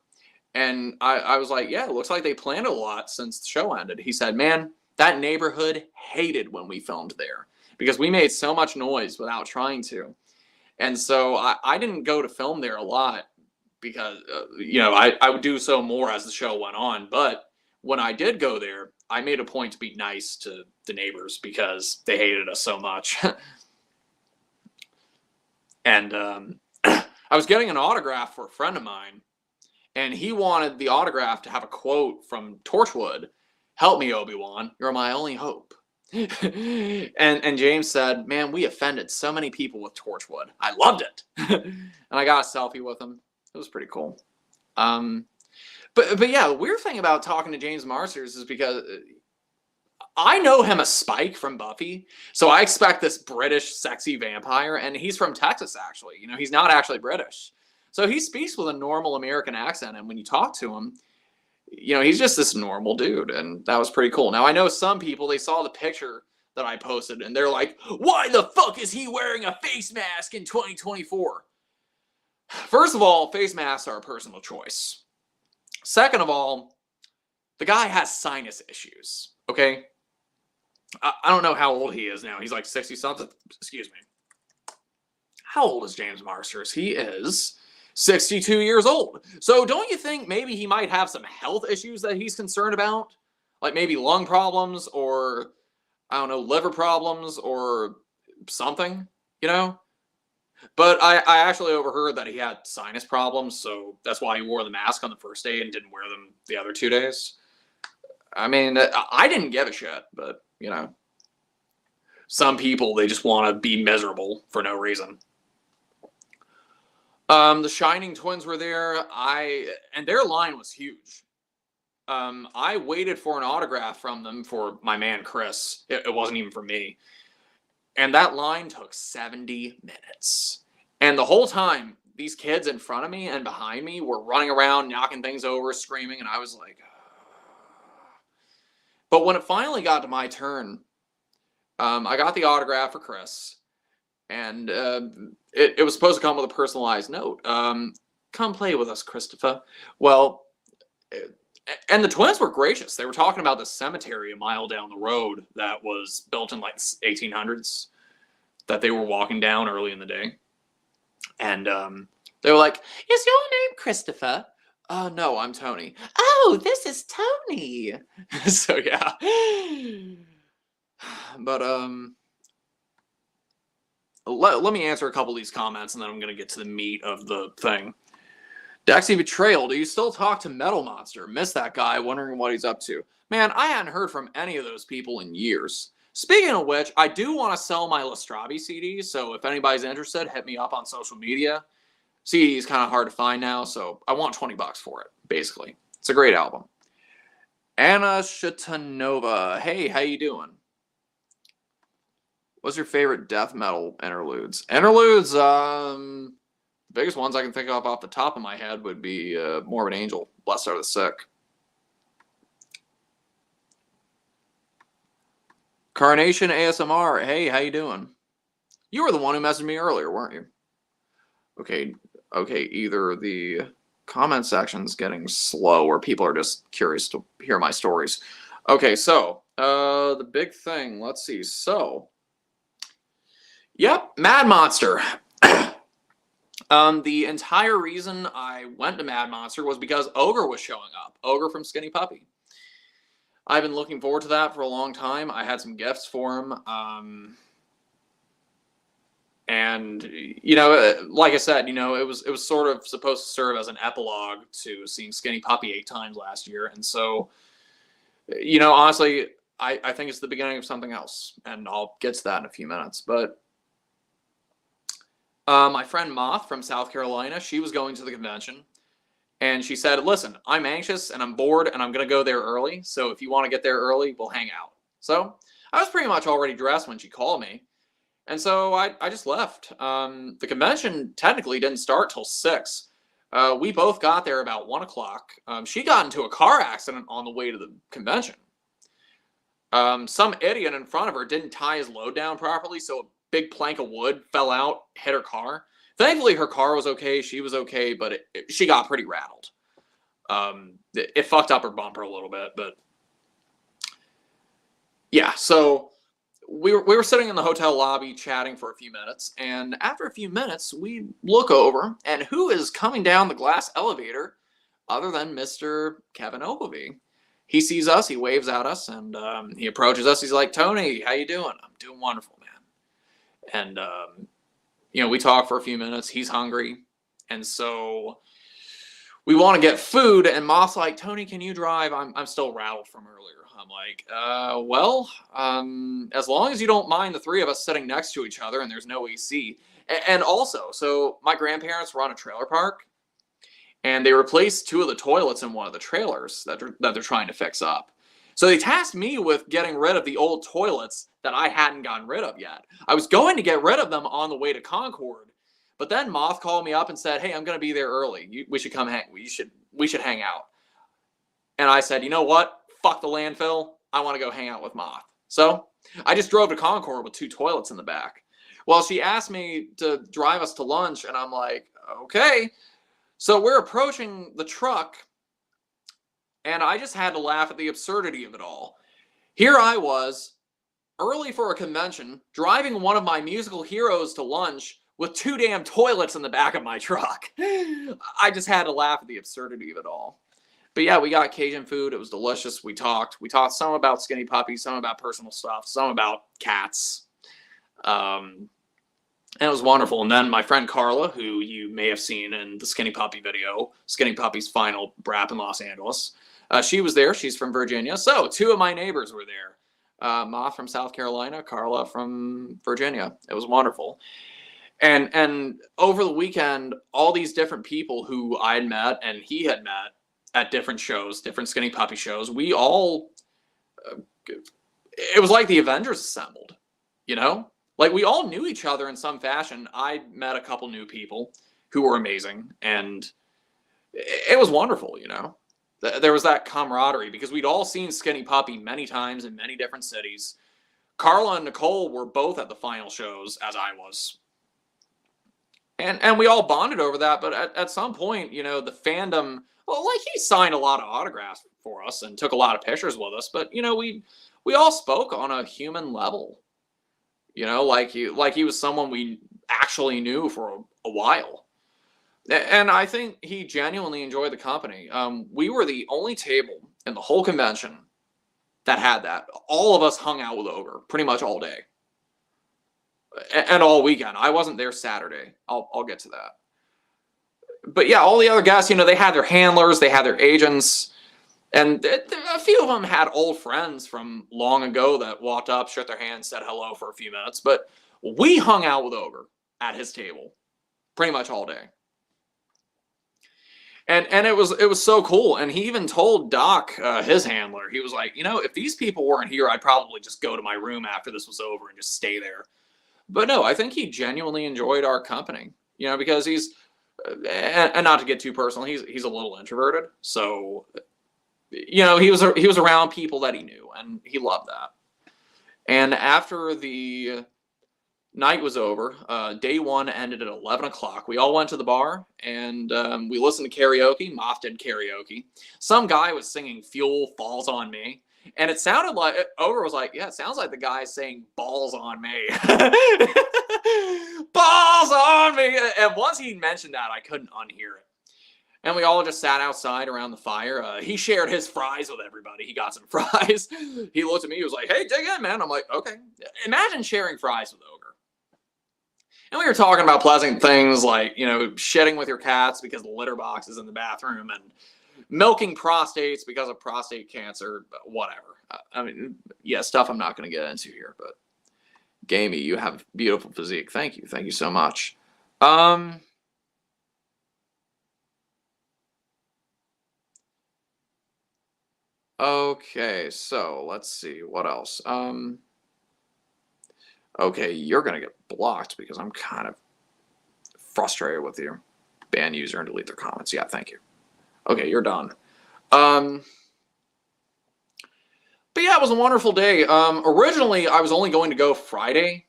And I was like, yeah, it looks like they planned a lot since the show ended. He said, man, that neighborhood hated when we filmed there because we made so much noise without trying to. And so I didn't go to film there a lot because, you know, I would do so more as the show went on. But when I did go there, I made a point to be nice to the neighbors because they hated us so much. And I was getting an autograph for a friend of mine, and he wanted the autograph to have a quote from Torchwood. Help me, Obi-Wan. You're my only hope. and James said, man, we offended so many people with Torchwood. I loved it. And I got a selfie with him. It was pretty cool. But yeah, the weird thing about talking to James Marsters is because I know him as Spike from Buffy, so I expect this British sexy vampire, and he's from Texas, actually. You know, he's not actually British. So he speaks with a normal American accent, and when you talk to him, you know, he's just this normal dude, and that was pretty cool. Now, I know some people, they saw the picture that I posted, and they're like, why the fuck is he wearing a face mask in 2024? First of all, face masks are a personal choice. Second of all, the guy has sinus issues, okay? I don't know how old he is now. He's like 60-something. Excuse me. How old is James Marsters? He is 62 years old. So don't you think maybe he might have some health issues that he's concerned about? Like maybe lung problems or, I don't know, liver problems or something, you know? But I actually overheard that he had sinus problems, so that's why he wore the mask on the first day and didn't wear them the other 2 days. I mean, I didn't give a shit, but, you know, some people, they just want to be miserable for no reason. The Shining Twins were there. And their line was huge. I waited for an autograph from them for my man Chris. It wasn't even for me. And that line took 70 minutes. And the whole time, these kids in front of me and behind me were running around, knocking things over, screaming, and I was like... But when it finally got to my turn, I got the autograph for Chris. And it was supposed to come with a personalized note. Come play with us, Christopher. Well... And the Twins were gracious. They were talking about this cemetery a mile down the road that was built in like 1800s that they were walking down early in the day. And they were like, is your name Christopher? No, I'm Tony. Oh, this is Tony. So, yeah. But, let me answer a couple of these comments and then I'm going to get to the meat of the thing. Dexy Betrayal, do you still talk to Metal Monster? Miss that guy, wondering what he's up to. Man, I hadn't heard from any of those people in years. Speaking of which, I do want to sell my Lastrabi CDs, so if anybody's interested, hit me up on social media. CD is kind of hard to find now, so I want 20 bucks for it, basically. It's a great album. Anna Shatanova, hey, how you doing? What's your favorite death metal interludes? Interludes, the biggest ones I can think of off the top of my head would be Morbid Angel, Blessed Are the Sick. Carnation ASMR, hey, how you doing? You were the one who messaged me earlier, weren't you? Okay, either the comment section's getting slow or people are just curious to hear my stories. Okay, so, the big thing, let's see, so... Yep, Mad Monster. The entire reason I went to Mad Monster was because Ogre was showing up. Ogre from Skinny Puppy. I've been looking forward to that for a long time. I had some gifts for him. And, you know, like I said, you know, it was sort of supposed to serve as an epilogue to seeing Skinny Puppy 8 times last year. And so, you know, honestly, I think it's the beginning of something else. And I'll get to that in a few minutes. But my friend Moth from South Carolina, she was going to the convention. And she said, listen, I'm anxious and I'm bored and I'm going to go there early. So if you want to get there early, we'll hang out. So I was pretty much already dressed when she called me. And so I just left. The convention technically didn't start till 6. We both got there about 1 o'clock. She got into a car accident on the way to the convention. Some idiot in front of her didn't tie his load down properly, so a big plank of wood fell out, hit her car. Thankfully, her car was okay. She was okay, but she got pretty rattled. It fucked up her bumper a little bit, but yeah. So we were sitting in the hotel lobby chatting for a few minutes, and after a few minutes, we look over, and who is coming down the glass elevator other than Mr. Kevin Ogilvy? He sees us, he waves at us, and he approaches us. He's like, Tony, how you doing? I'm doing wonderful, man. And you know, we talk for a few minutes. He's hungry. And so we want to get food. And Moth's like, Tony, can you drive? I'm still rattled from earlier. I'm like, well, as long as you don't mind the three of us sitting next to each other and there's no AC. And also, so my grandparents run a trailer park. And they replaced 2 of the toilets in one of the trailers that they're trying to fix up. So they tasked me with getting rid of the old toilets that I hadn't gotten rid of yet. I was going to get rid of them on the way to Concord, but then Moth called me up and said, hey, I'm going to be there early. We should come hang. We should hang out. And I said, you know what? Fuck the landfill. I want to go hang out with Moth. So I just drove to Concord with 2 toilets in the back. Well, she asked me to drive us to lunch, and I'm like, okay. So we're approaching the truck, and I just had to laugh at the absurdity of it all. Here I was, early for a convention, driving one of my musical heroes to lunch with 2 damn toilets in the back of my truck. I just had to laugh at the absurdity of it all. But yeah, we got Cajun food. It was delicious. We talked some about Skinny Puppy, some about personal stuff, some about cats. And it was wonderful. And then my friend Carla, who you may have seen in the Skinny Puppy video, Skinny Puppy's final rap in Los Angeles, she was there. She's from Virginia. So 2 of my neighbors were there. Moth from South Carolina, Carla from Virginia. It was wonderful. And over the weekend, all these different people who I had met and he had met at different shows, different Skinny Puppy shows, we all, it was like the Avengers assembled, you know? Like, we all knew each other in some fashion. I met a couple new people who were amazing, and it was wonderful, you know? There was that camaraderie, because we'd all seen Skinny Puppy many times in many different cities. Carla and Nicole were both at the final shows, as I was. And we all bonded over that, but at some point, you know, the fandom, well, like, he signed a lot of autographs for us and took a lot of pictures with us, but, you know, we all spoke on a human level. You know, like he was someone we actually knew for a while. And I think he genuinely enjoyed the company. We were the only table in the whole convention that had that. All of us hung out with Ogre pretty much all day. And all weekend. I wasn't there Saturday. I'll get to that. But yeah, all the other guests, you know, they had their handlers, they had their agents, and a few of them had old friends from long ago that walked up, shook their hand, said hello for a few minutes. But we hung out with Ogre at his table pretty much all day. And it was so cool. And he even told Thach, his handler, he was like, you know, if these people weren't here, I'd probably just go to my room after this was over and just stay there. But no, I think he genuinely enjoyed our company, you know, because he's, and not to get too personal, he's a little introverted. So, you know, he was around people that he knew, and he loved that. And after the night was over, day one ended at 11 o'clock. We all went to the bar, and we listened to karaoke. Moff did karaoke. Some guy was singing Fuel Falls on Me. And it sounded like, Ogre was like, yeah, it sounds like the guy saying balls on me. Balls on me. And once he mentioned that, I couldn't unhear it. And we all just sat outside around the fire. He shared his fries with everybody. He got some fries. He looked at me. He was like, hey, dig in, man. I'm like, okay. Imagine sharing fries with Ogre. And we were talking about pleasant things like, you know, shitting with your cats because the litter box is in the bathroom, and milking prostates because of prostate cancer, whatever. I mean, yeah, stuff I'm not going to get into here, but Gamey, you have beautiful physique. Thank you. Thank you so much. Okay, so let's see. What else? Okay, you're going to get blocked because I'm kind of frustrated with you. Ban user and delete their comments. Yeah, thank you. Okay, you're done. But yeah, it was a wonderful day. Originally, I was only going to go Friday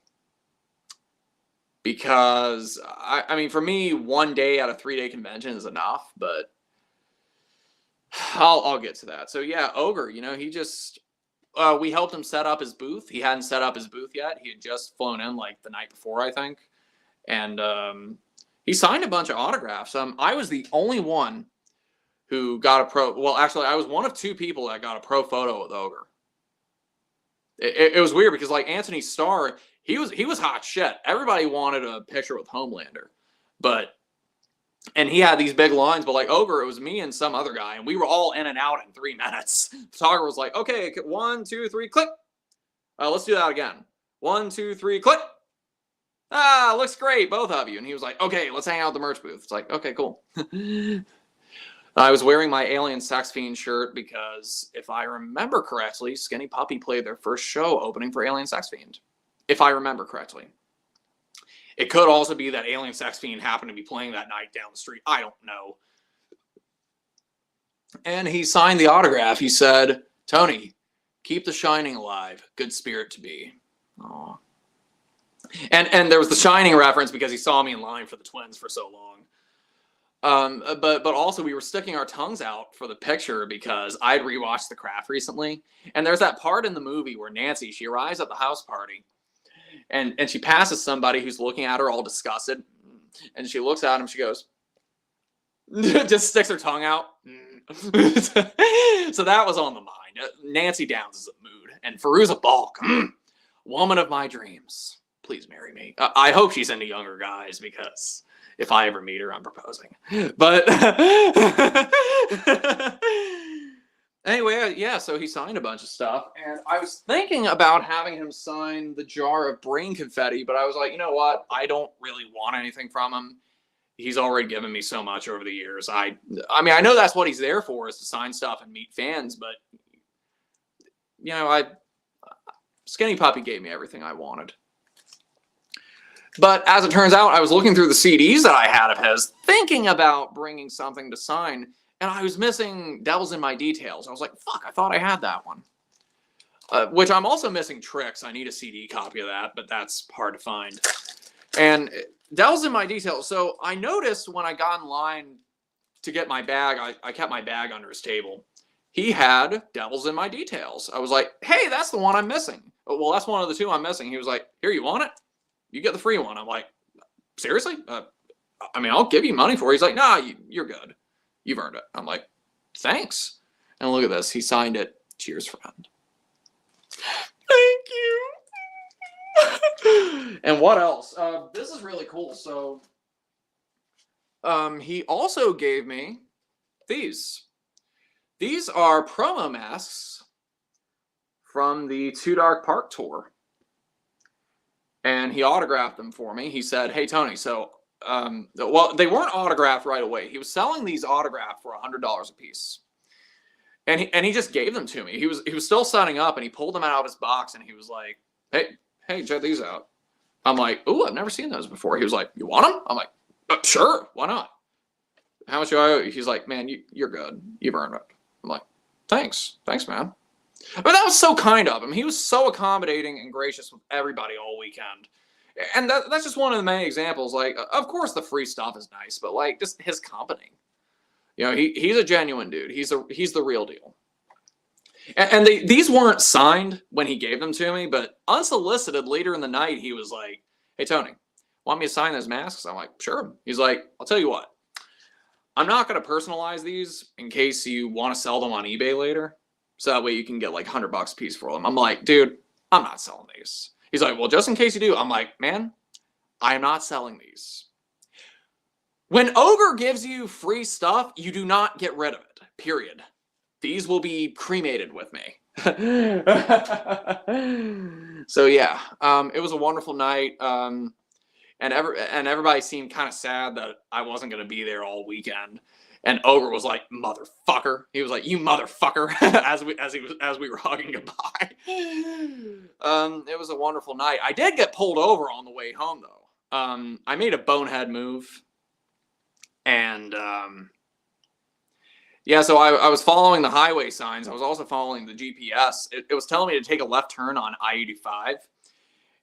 because, I mean, for me, one day at a 3-day convention is enough, but I'll get to that. So yeah, Ogre, you know, he just, we helped him set up his booth. He hadn't set up his booth yet. He had just flown in like the night before, I think. And he signed a bunch of autographs. I was the only one who got a pro. Well, actually, I was one of 2 people that got a pro photo with Ogre. It was weird because, like, Anthony Starr, he was hot shit. Everybody wanted a picture with Homelander, and he had these big lines. But like Ogre, it was me and some other guy, and we were all in and out in 3 minutes. The photographer was like, "Okay, 1, 2, 3, click. Let's do that again. 1, 2, 3, click. Ah, looks great, both of you." And he was like, "Okay, let's hang out at the merch booth." It's like, okay, cool. I was wearing my Alien Sex Fiend shirt because, if I remember correctly, Skinny Puppy played their first show opening for Alien Sex Fiend. If I remember correctly. It could also be that Alien Sex Fiend happened to be playing that night down the street. I don't know. And he signed the autograph. He said, "Tony, keep the Shining alive. Good spirit to be." Aww. And there was the Shining reference because he saw me in line for the twins for so long. But also we were sticking our tongues out for the picture because I'd rewatched The Craft recently, and there's that part in the movie where Nancy, she arrives at the house party, and she passes somebody who's looking at her all disgusted, and she looks at him, she goes, just sticks her tongue out. So that was on the mind. Nancy Downs is a mood, and Fairuza Balk, woman of my dreams, please marry me. I hope she's into younger guys because if I ever meet her, I'm proposing. But Anyway, yeah, so he signed a bunch of stuff, and I was thinking about having him sign the jar of brain confetti, but I was like, you know what? I don't really want anything from him. He's already given me so much over the years. I mean, I know that's what he's there for, is to sign stuff and meet fans, but you know, Skinny Puppy gave me everything I wanted. But as it turns out, I was looking through the CDs that I had of his, thinking about bringing something to sign, and I was missing Devils in My Details. I was like, fuck, I thought I had that one. Which I'm also missing Tricks. I need a CD copy of that, but that's hard to find. And Devils in My Details. So I noticed when I got in line to get my bag, I kept my bag under his table. He had Devils in My Details. I was like, hey, that's the one I'm missing. Well, that's one of the two I'm missing. He was like, here, you want it? You get the free one. I'm like, seriously? I mean, I'll give you money for it. He's like, nah, you're good. You've earned it. I'm like, thanks. And look at this. He signed it. Cheers, friend. Thank you. And what else? This is really cool. So he also gave me these. These are promo masks from the Too Dark Park tour. And he autographed them for me. He said, hey, Tony, so, well, they weren't autographed right away. He was selling these autographed for $100 a piece. And he just gave them to me. He was still setting up, and he pulled them out of his box, and he was like, hey, check these out. I'm like, ooh, I've never seen those before. He was like, you want them? I'm like, sure, why not? How much do I owe you? He's like, man, you're good. You've earned it. I'm like, thanks, man. But that was so kind of him. He was so accommodating and gracious with everybody all weekend. And that's just one of the many examples. Like, of course the free stuff is nice, but like just his company. You know, he's a genuine dude. He's the real deal. And these weren't signed when he gave them to me, but unsolicited later in the night, he was like, hey, Tony, want me to sign those masks? I'm like, sure. He's like, I'll tell you what. I'm not going to personalize these in case you want to sell them on eBay later. So that way you can get like $100 a piece for them. I'm like, dude, I'm not selling these. He's like, well, just in case you do. I'm like, man, I am not selling these. When Ogre gives you free stuff, you do not get rid of it, period. These will be cremated with me. So yeah, it was a wonderful night. And everybody seemed kind of sad that I wasn't going to be there all weekend. And Ogre was like, motherfucker. He was like, you motherfucker, as we were hugging goodbye. It was a wonderful night. I did get pulled over on the way home, though. I made a bonehead move. And, yeah, so I was following the highway signs. I was also following the GPS. It was telling me to take a left turn on I-85.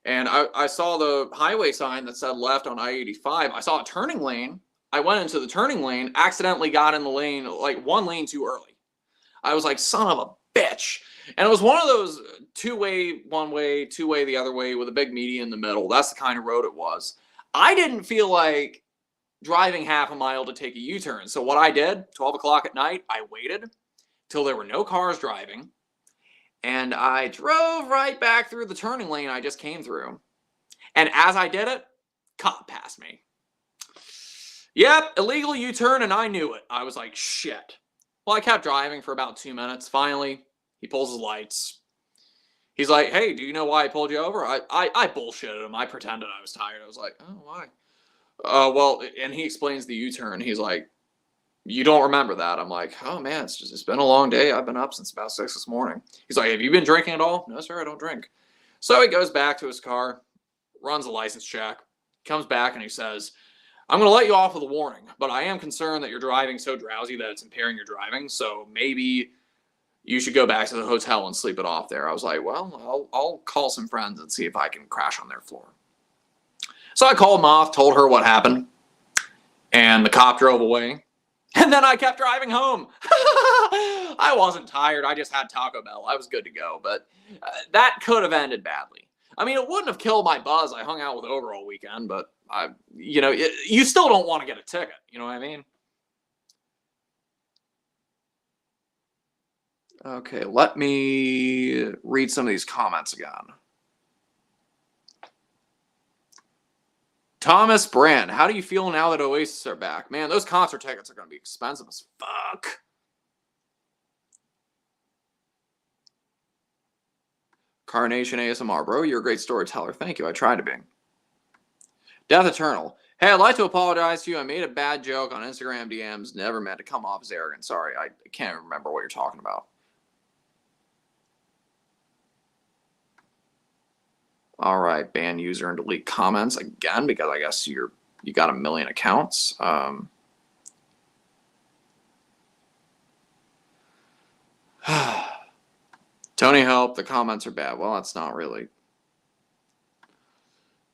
And I saw the highway sign that said left on I-85. I saw a turning lane. I went into the turning lane, accidentally got in the lane, like one lane too early. I was like, son of a bitch. And it was one of those two-way, one way, two-way the other way with a big median in the middle. That's the kind of road it was. I didn't feel like driving half a mile to take a U-turn. So what I did, 12 o'clock at night, I waited till there were no cars driving. And I drove right back through the turning lane I just came through. And as I did it, cop passed me. Yep, illegal U-turn, and I knew it. I was like, shit. Well, I kept driving for about 2 minutes. Finally, he pulls his lights. He's like, hey, do you know why I pulled you over? I bullshitted him. I pretended I was tired. I was like, oh, why? Well, and he explains the U-turn. He's like, you don't remember that? I'm like, oh, man, it's been a long day. I've been up since about 6 this morning. He's like, have you been drinking at all? No, sir, I don't drink. So he goes back to his car, runs a license check, comes back, and he says, I'm going to let you off with a warning, but I am concerned that you're driving so drowsy that it's impairing your driving, so maybe you should go back to the hotel and sleep it off there. I was like, well, I'll call some friends and see if I can crash on their floor. So I called Moth, told her what happened, and the cop drove away. And then I kept driving home. I wasn't tired. I just had Taco Bell. I was good to go, but that could have ended badly. I mean, it wouldn't have killed my buzz. I hung out with Ogre all weekend, but you still don't want to get a ticket. You know what I mean? Okay, let me read some of these comments again. Thomas Brand, how do you feel now that Oasis are back? Man, those concert tickets are going to be expensive as fuck. Carnation ASMR, bro, you're a great storyteller. Thank you, I tried to be. Death Eternal. Hey, I'd like to apologize to you. I made a bad joke on Instagram DMs. Never meant to come off as arrogant. Sorry, I can't remember what you're talking about. All right, ban user and delete comments again because I guess you got 1 million accounts. Tony help. The comments are bad. Well, that's not really.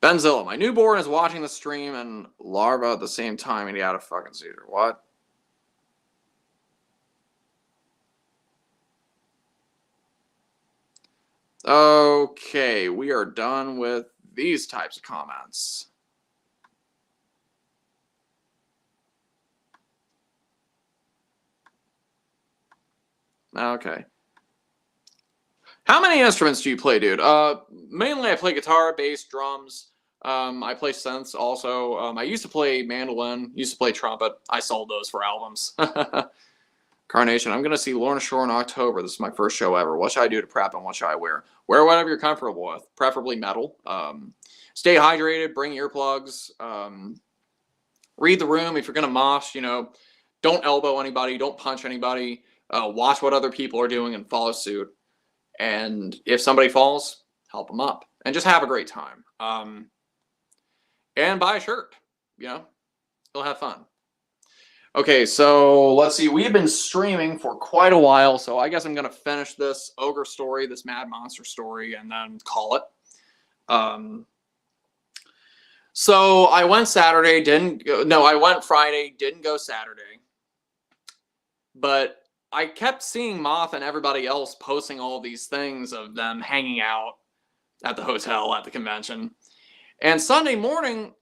Benzilla, my newborn is watching the stream and larva at the same time and he had a fucking seizure. What? Okay, we are done with these types of comments. Okay. How many instruments do you play, dude? Mainly I play guitar, bass, drums. I play synths also. I used to play mandolin, used to play trumpet. I sold those for albums. Carnation, I'm going to see Lorna Shore in October. This is my first show ever. What should I do to prep and what should I wear? Wear whatever you're comfortable with, preferably metal. Stay hydrated, bring earplugs. Read the room. If you're going to mosh, you know, don't elbow anybody, don't punch anybody. Watch what other people are doing and follow suit. And if somebody falls, help them up. And just have a great time. And buy a shirt. You know, you'll have fun. Okay, so let's see. We've been streaming for quite a while, so I guess I'm going to finish this ogre story, this mad monster story, and then call it. So I went Saturday, didn't go. No, I went Friday, didn't go Saturday. But I kept seeing Moth and everybody else posting all these things of them hanging out at the hotel, at the convention. And Sunday morning,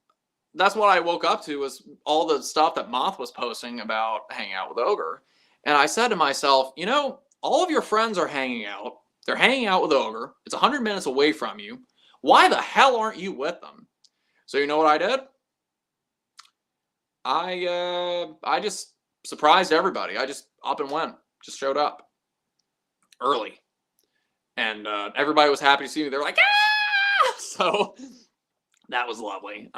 that's what I woke up to, was all the stuff that Moth was posting about hanging out with Ogre. And I said to myself, you know, all of your friends are hanging out. They're hanging out with Ogre. It's 100 minutes away from you. Why the hell aren't you with them? So you know what I did? I just surprised everybody. I just up and went. Just showed up early. And everybody was happy to see me. They're like, ah! So that was lovely.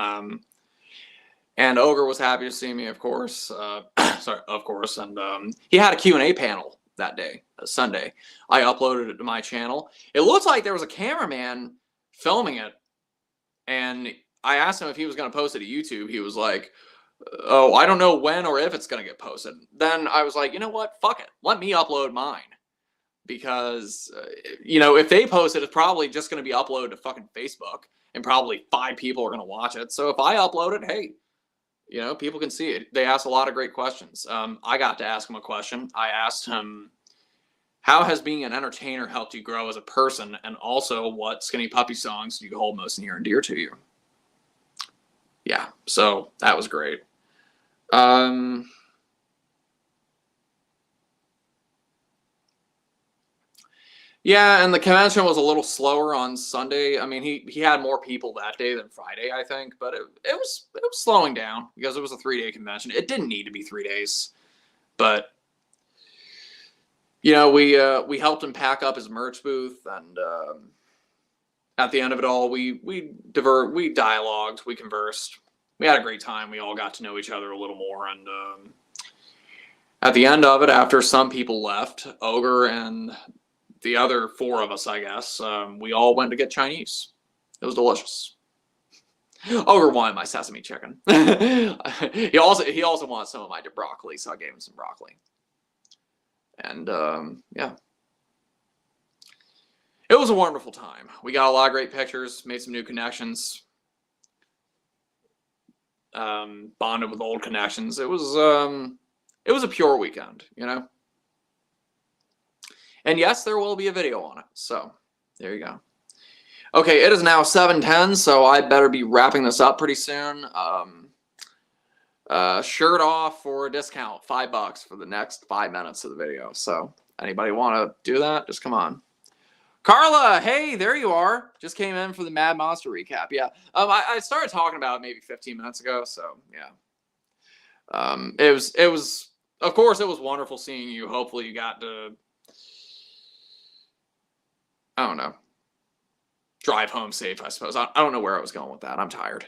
And Ogre was happy to see me, of course. Sorry, of course. And he had a Q&A panel that day, Sunday. I uploaded it to my channel. It looked like there was a cameraman filming it. And I asked him if he was going to post it to YouTube. He was like, oh, I don't know when or if it's going to get posted. Then I was like, you know what? Fuck it. Let me upload mine. Because, you know, if they post it, it's probably just going to be uploaded to fucking Facebook. And probably 5 people are going to watch it. So if I upload it, hey, you know, people can see it. They asked a lot of great questions. I got to ask him a question. I asked him, how has being an entertainer helped you grow as a person? And also, what Skinny Puppy songs do you hold most near and dear to you? Yeah, so that was great. Yeah, and the convention was a little slower on Sunday. I mean, he had more people that day than Friday, I think, but it was slowing down because it was a 3-day convention. It didn't need to be 3 days, but you know, we helped him pack up his merch booth, and at the end of it all, we dialogued, we conversed, we had a great time. We all got to know each other a little more, and at the end of it, after some people left, Ogre and the other 4 of us, I guess, we all went to get Chinese. It was delicious. Ogre wanted my sesame chicken. he also wanted some of my broccoli, so I gave him some broccoli. And yeah, it was a wonderful time. We got a lot of great pictures, made some new connections, bonded with old connections. It was a pure weekend, you know. And yes, there will be a video on it. So there you go. Okay, it is now 7:10, so I better be wrapping this up pretty soon. Shirt off for a discount, $5 for the next 5 minutes of the video. So anybody want to do that? Just come on. Carla, hey, there you are. Just came in for the Mad Monster recap. Yeah, I started talking about it maybe 15 minutes ago. So yeah, it was of course it was wonderful seeing you. Hopefully you got to, I don't know, drive home safe, I suppose. I don't know where I was going with that. I'm tired.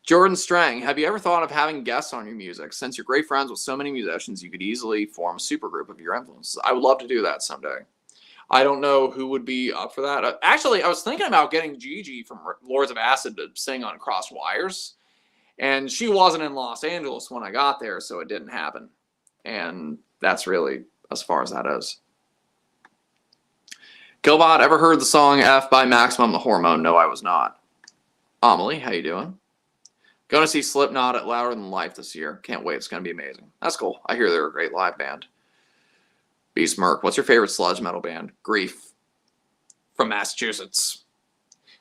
Jordan Strang, have you ever thought of having guests on your music? Since you're great friends with so many musicians, you could easily form a supergroup of your influences. I would love to do that someday. I don't know who would be up for that. Actually, I was thinking about getting Gigi from Lords of Acid to sing on Crossed Wires. And she wasn't in Los Angeles when I got there, so it didn't happen. And that's really as far as that is. Killbot, ever heard the song F by Maximum the Hormone? No, I was not. Amelie, how you doing? Going to see Slipknot at Louder Than Life this year. Can't wait. It's going to be amazing. That's cool. I hear they're a great live band. Beast Merc, what's your favorite sludge metal band? Grief. From Massachusetts.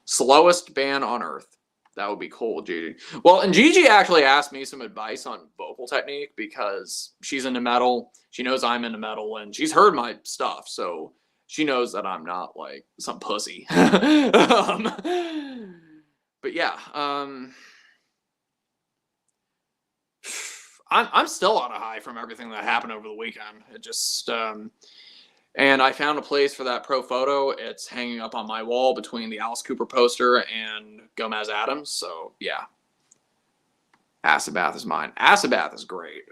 Slowest band on earth. That would be cool, Gigi. Well, and Gigi actually asked me some advice on vocal technique because she's into metal. She knows I'm into metal, and she's heard my stuff, so she knows that I'm not, like, some pussy. But yeah, I'm still on a high from everything that happened over the weekend. It just, and I found a place for that pro photo. It's hanging up on my wall between the Alice Cooper poster and Gomez Adams. So yeah, Acid Bath is mine. Acid Bath is great.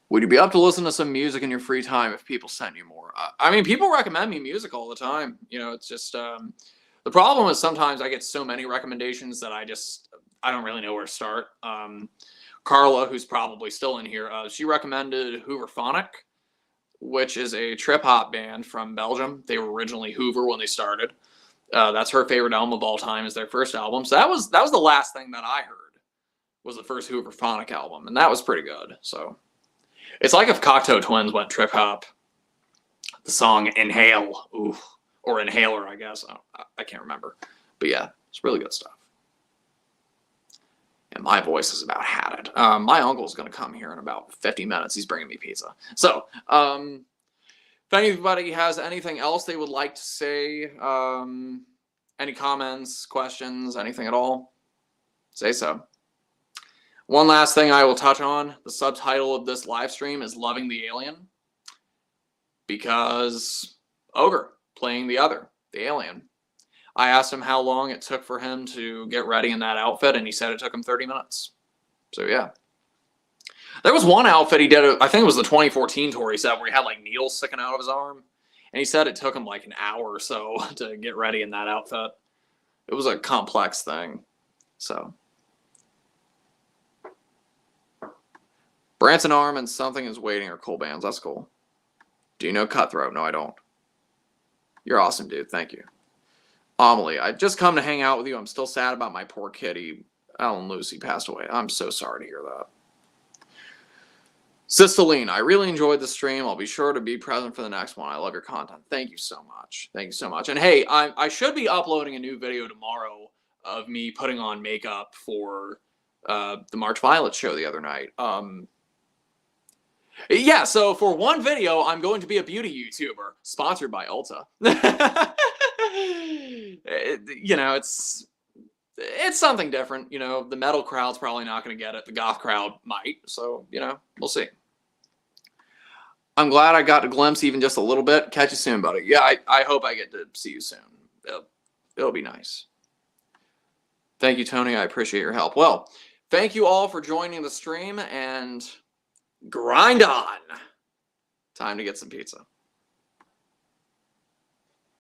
Would you be up to listen to some music in your free time if people sent you more? I mean, people recommend me music all the time. You know, it's just, the problem is sometimes I get so many recommendations that I don't really know where to start. Carla, who's probably still in here, she recommended Hooverphonic, which is a trip-hop band from Belgium. They were originally Hoover when they started. That's her favorite album of all time, is their first album. So that was the last thing that I heard, was the first Hooverphonic album, and that was pretty good. So it's like if Cocteau Twins went trip-hop. The song Inhale, ooh, or Inhaler, I guess. I can't remember. But yeah, it's really good stuff. And my voice is about had it. My uncle's going to come here in about 50 minutes. He's bringing me pizza. So, if anybody has anything else they would like to say, any comments, questions, anything at all, say so. One last thing I will touch on. The subtitle of this live stream is Loving the Alien. Because Ogre playing the other, the alien. I asked him how long it took for him to get ready in that outfit, and he said it took him 30 minutes. So, yeah. There was one outfit he did, I think it was the 2014 tour, he said, where he had, like, needles sticking out of his arm. And he said it took him, like, an hour or so to get ready in that outfit. It was a complex thing. So. Branson Arm and Something Is Waiting are cool bands. That's cool. Do you know Cutthroat? No, I don't. You're awesome, dude. Thank you. Amelie, I just come to hang out with you. I'm still sad about my poor kitty. Alan Lucy passed away. I'm so sorry to hear that. Sisteline, I really enjoyed the stream. I'll be sure to be present for the next one. I love your content. Thank you so much. Thank you so much. And hey, I should be uploading a new video tomorrow of me putting on makeup for the March Violet show the other night. Yeah, so for one video, I'm going to be a beauty YouTuber, sponsored by Ulta. You know, it's something different. You know, the metal crowd's probably not going to get it. The goth crowd might. So, you know, we'll see. I'm glad I got a glimpse even just a little bit. Catch you soon, buddy. Yeah, I hope I get to see you soon. It'll be nice. Thank you, Tony. I appreciate your help. Well, thank you all for joining the stream, and grind on. Time to get some pizza.